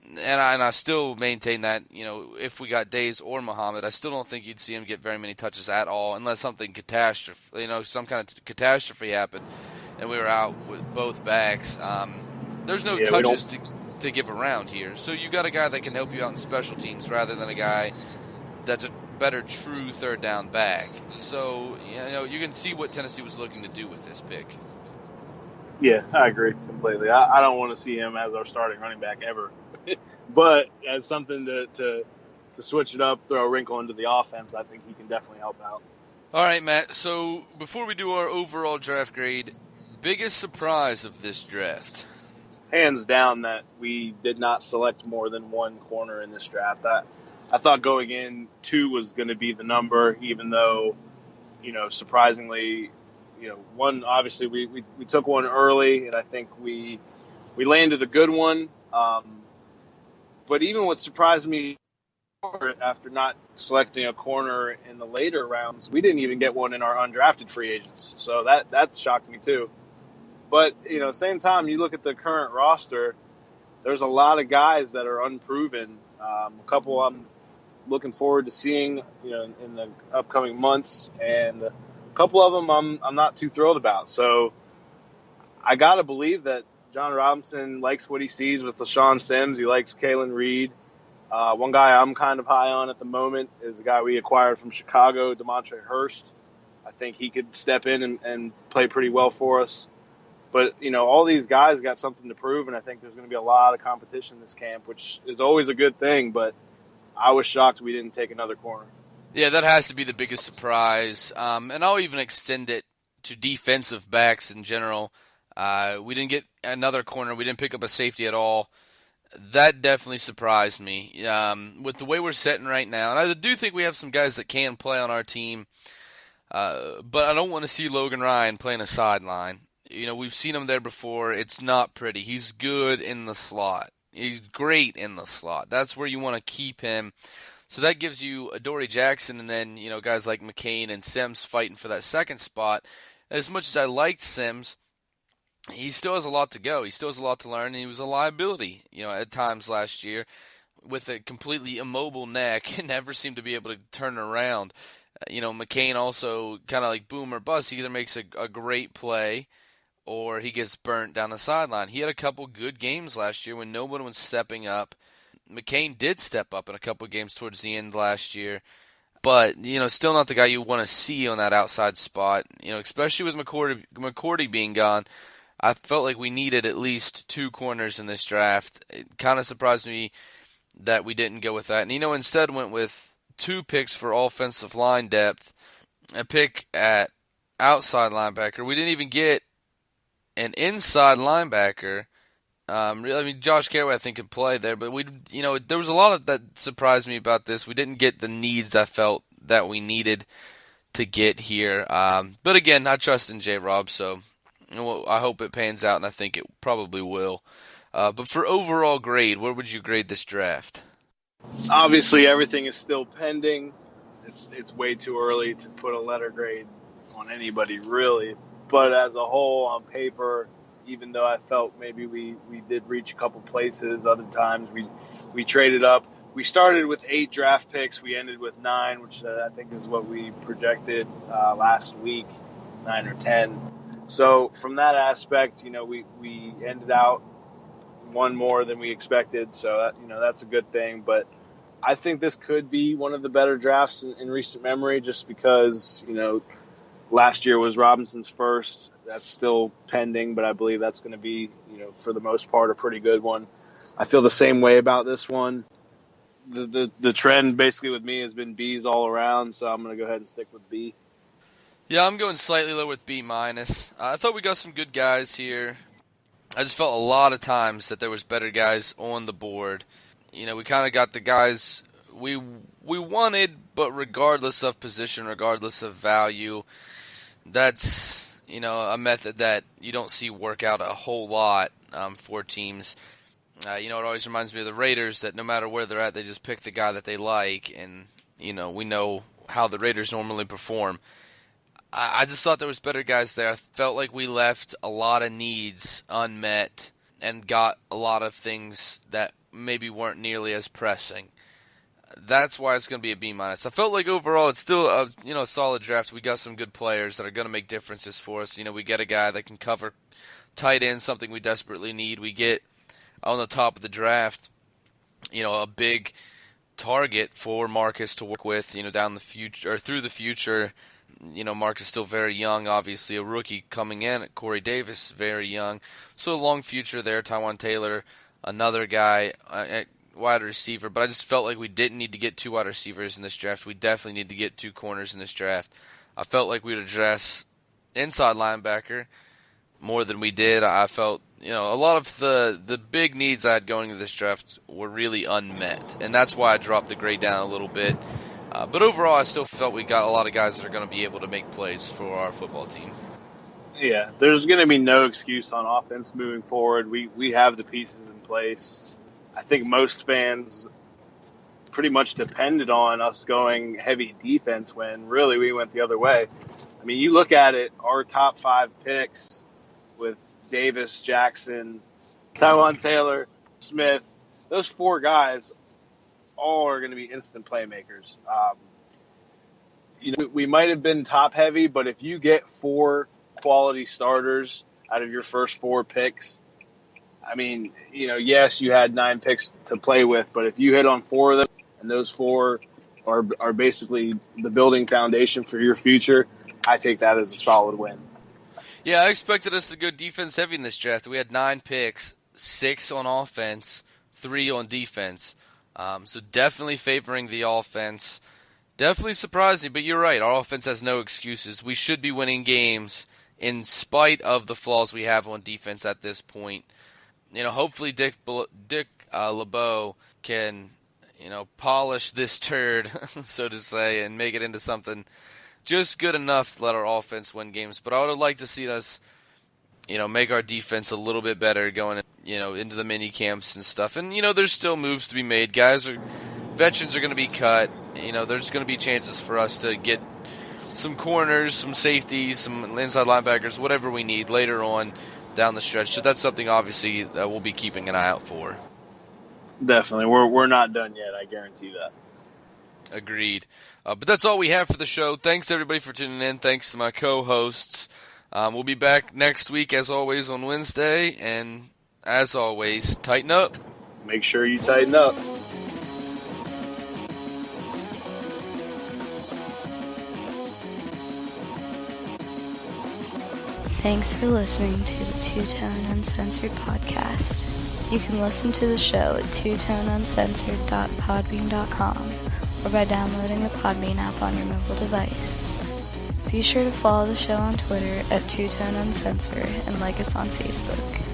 And I still maintain that, if we got Days or Muhammad, I still don't think you'd see him get very many touches at all unless something some kind of catastrophe happened and we were out with both backs. There's no touches to give around here. So you got a guy that can help you out in special teams rather than a guy that's a better true third down back. So, you can see what Tennessee was looking to do with this pick. Yeah, I agree completely. I don't want to see him as our starting running back ever. But as something to switch it up, throw a wrinkle into the offense, I think he can definitely help out. All right, Matt. So before we do our overall draft grade, biggest surprise of this draft? Hands down that we did not select more than one corner in this draft. I thought going in 2 was going to be the number, even though, surprisingly, one, obviously we took one early, and I think we landed a good one. But even what surprised me after not selecting a corner in the later rounds, we didn't even get one in our undrafted free agents. So that shocked me too. But, same time, you look at the current roster, there's a lot of guys that are unproven. A couple I'm looking forward to seeing, in the upcoming months, and a couple of them I'm not too thrilled about. So I got to believe that John Robinson likes what he sees with LaShawn Sims. He likes Kalen Reed. One guy I'm kind of high on at the moment is a guy we acquired from Chicago, DeMontre Hurst. I think he could step in and play pretty well for us. But, all these guys got something to prove, and I think there's going to be a lot of competition in this camp, which is always a good thing. But I was shocked we didn't take another corner. Yeah, that has to be the biggest surprise. And I'll even extend it to defensive backs in general. We didn't get another corner. We didn't pick up a safety at all. That definitely surprised me. With the way we're sitting right now, and I do think we have some guys that can play on our team, but I don't want to see Logan Ryan playing a sideline. We've seen him there before. It's not pretty. He's good in the slot. He's great in the slot. That's where you want to keep him. So that gives you Adoree Jackson and then, guys like McCain and Sims fighting for that second spot. As much as I liked Sims, he still has a lot to go. He still has a lot to learn, and he was a liability, at times last year with a completely immobile neck and never seemed to be able to turn around. McCain also kind of like boom or bust. He either makes a great play or he gets burnt down the sideline. He had a couple good games last year when no one was stepping up. McCain did step up in a couple games towards the end last year, but, still not the guy you want to see on that outside spot, especially with McCourty being gone. I felt like we needed at least 2 corners in this draft. It kind of surprised me that we didn't go with that. And, instead went with 2 picks for offensive line depth, a pick at outside linebacker. We didn't even get an inside linebacker. Josh Carraway I think could play there, but there was a lot of that surprised me about this. We didn't get the needs I felt that we needed to get here. But again, I trust in J-Rob, so I hope it pans out, and I think it probably will. But for overall grade, where would you grade this draft? Obviously, everything is still pending. It's way too early to put a letter grade on anybody, really. But as a whole, on paper, even though I felt maybe we did reach a couple places, other times we traded up. We started with 8 draft picks. We ended with 9, which I think is what we projected last week, 9 or 10. So from that aspect, we ended out one more than we expected. So that's a good thing. But I think this could be one of the better drafts in recent memory, just because last year was Robinson's first. That's still pending, but I believe that's going to be, for the most part, a pretty good one. I feel the same way about this one. The trend basically with me has been B's all around, so I'm going to go ahead and stick with B. Yeah, I'm going slightly low with B-. I thought we got some good guys here. I just felt a lot of times that there was better guys on the board. We kind of got the guys we wanted, but regardless of position, regardless of value, that's a method that you don't see work out a whole lot for teams. It always reminds me of the Raiders that no matter where they're at, they just pick the guy that they like, and we know how the Raiders normally perform. I just thought there was better guys there. I felt like we left a lot of needs unmet and got a lot of things that maybe weren't nearly as pressing. That's why it's going to be a B-. I felt like overall it's still a solid draft. We got some good players that are going to make differences for us. We get a guy that can cover tight end, something we desperately need. We get on the top of the draft, a big target for Marcus to work with, down the future or through the future. Marcus is still very young, obviously a rookie coming in. Corey Davis, very young. So a long future there. Tyrod Taylor, another guy at wide receiver. But I just felt like we didn't need to get 2 wide receivers in this draft. We definitely need to get 2 corners in this draft. I felt like we'd address inside linebacker more than we did. I felt, a lot of the big needs I had going into this draft were really unmet. And that's why I dropped the grade down a little bit. But overall, I still felt we got a lot of guys that are going to be able to make plays for our football team. Yeah, there's going to be no excuse on offense moving forward. We have the pieces in place. I think most fans pretty much depended on us going heavy defense when really we went the other way. I mean, you look at it, our top 5 picks with Davis, Jackson, Tyrod Taylor, Smith, those 4 guys all are going to be instant playmakers. We might have been top heavy, but if you get 4 quality starters out of your first 4 picks, I mean, yes, you had 9 picks to play with, but if you hit on 4 of them and those 4 are basically the building foundation for your future, I take that as a solid win. Yeah, I expected us to go defense heavy in this draft. We had 9 picks, 6 on offense, 3 on defense. So definitely favoring the offense. Definitely surprising, but you're right. Our offense has no excuses. We should be winning games in spite of the flaws we have on defense at this point. Hopefully Dick LeBeau can, polish this turd, so to say, and make it into something just good enough to let our offense win games. But I would have liked to see us, make our defense a little bit better going, into the mini camps and stuff. And, there's still moves to be made. Veterans are going to be cut. There's going to be chances for us to get some corners, some safeties, some inside linebackers, whatever we need later on down the stretch. So that's something, obviously, that we'll be keeping an eye out for. Definitely. We're not done yet. I guarantee that. Agreed. But that's all we have for the show. Thanks, everybody, for tuning in. Thanks to my co-hosts. We'll be back next week, as always, on Wednesday. And as always, tighten up. Make sure you tighten up. Thanks for listening to the Two-Tone Uncensored podcast. You can listen to the show at twotoneuncensored.podbean.com or by downloading the Podbean app on your mobile device. Be sure to follow the show on Twitter at Two-Tone Uncensored and like us on Facebook.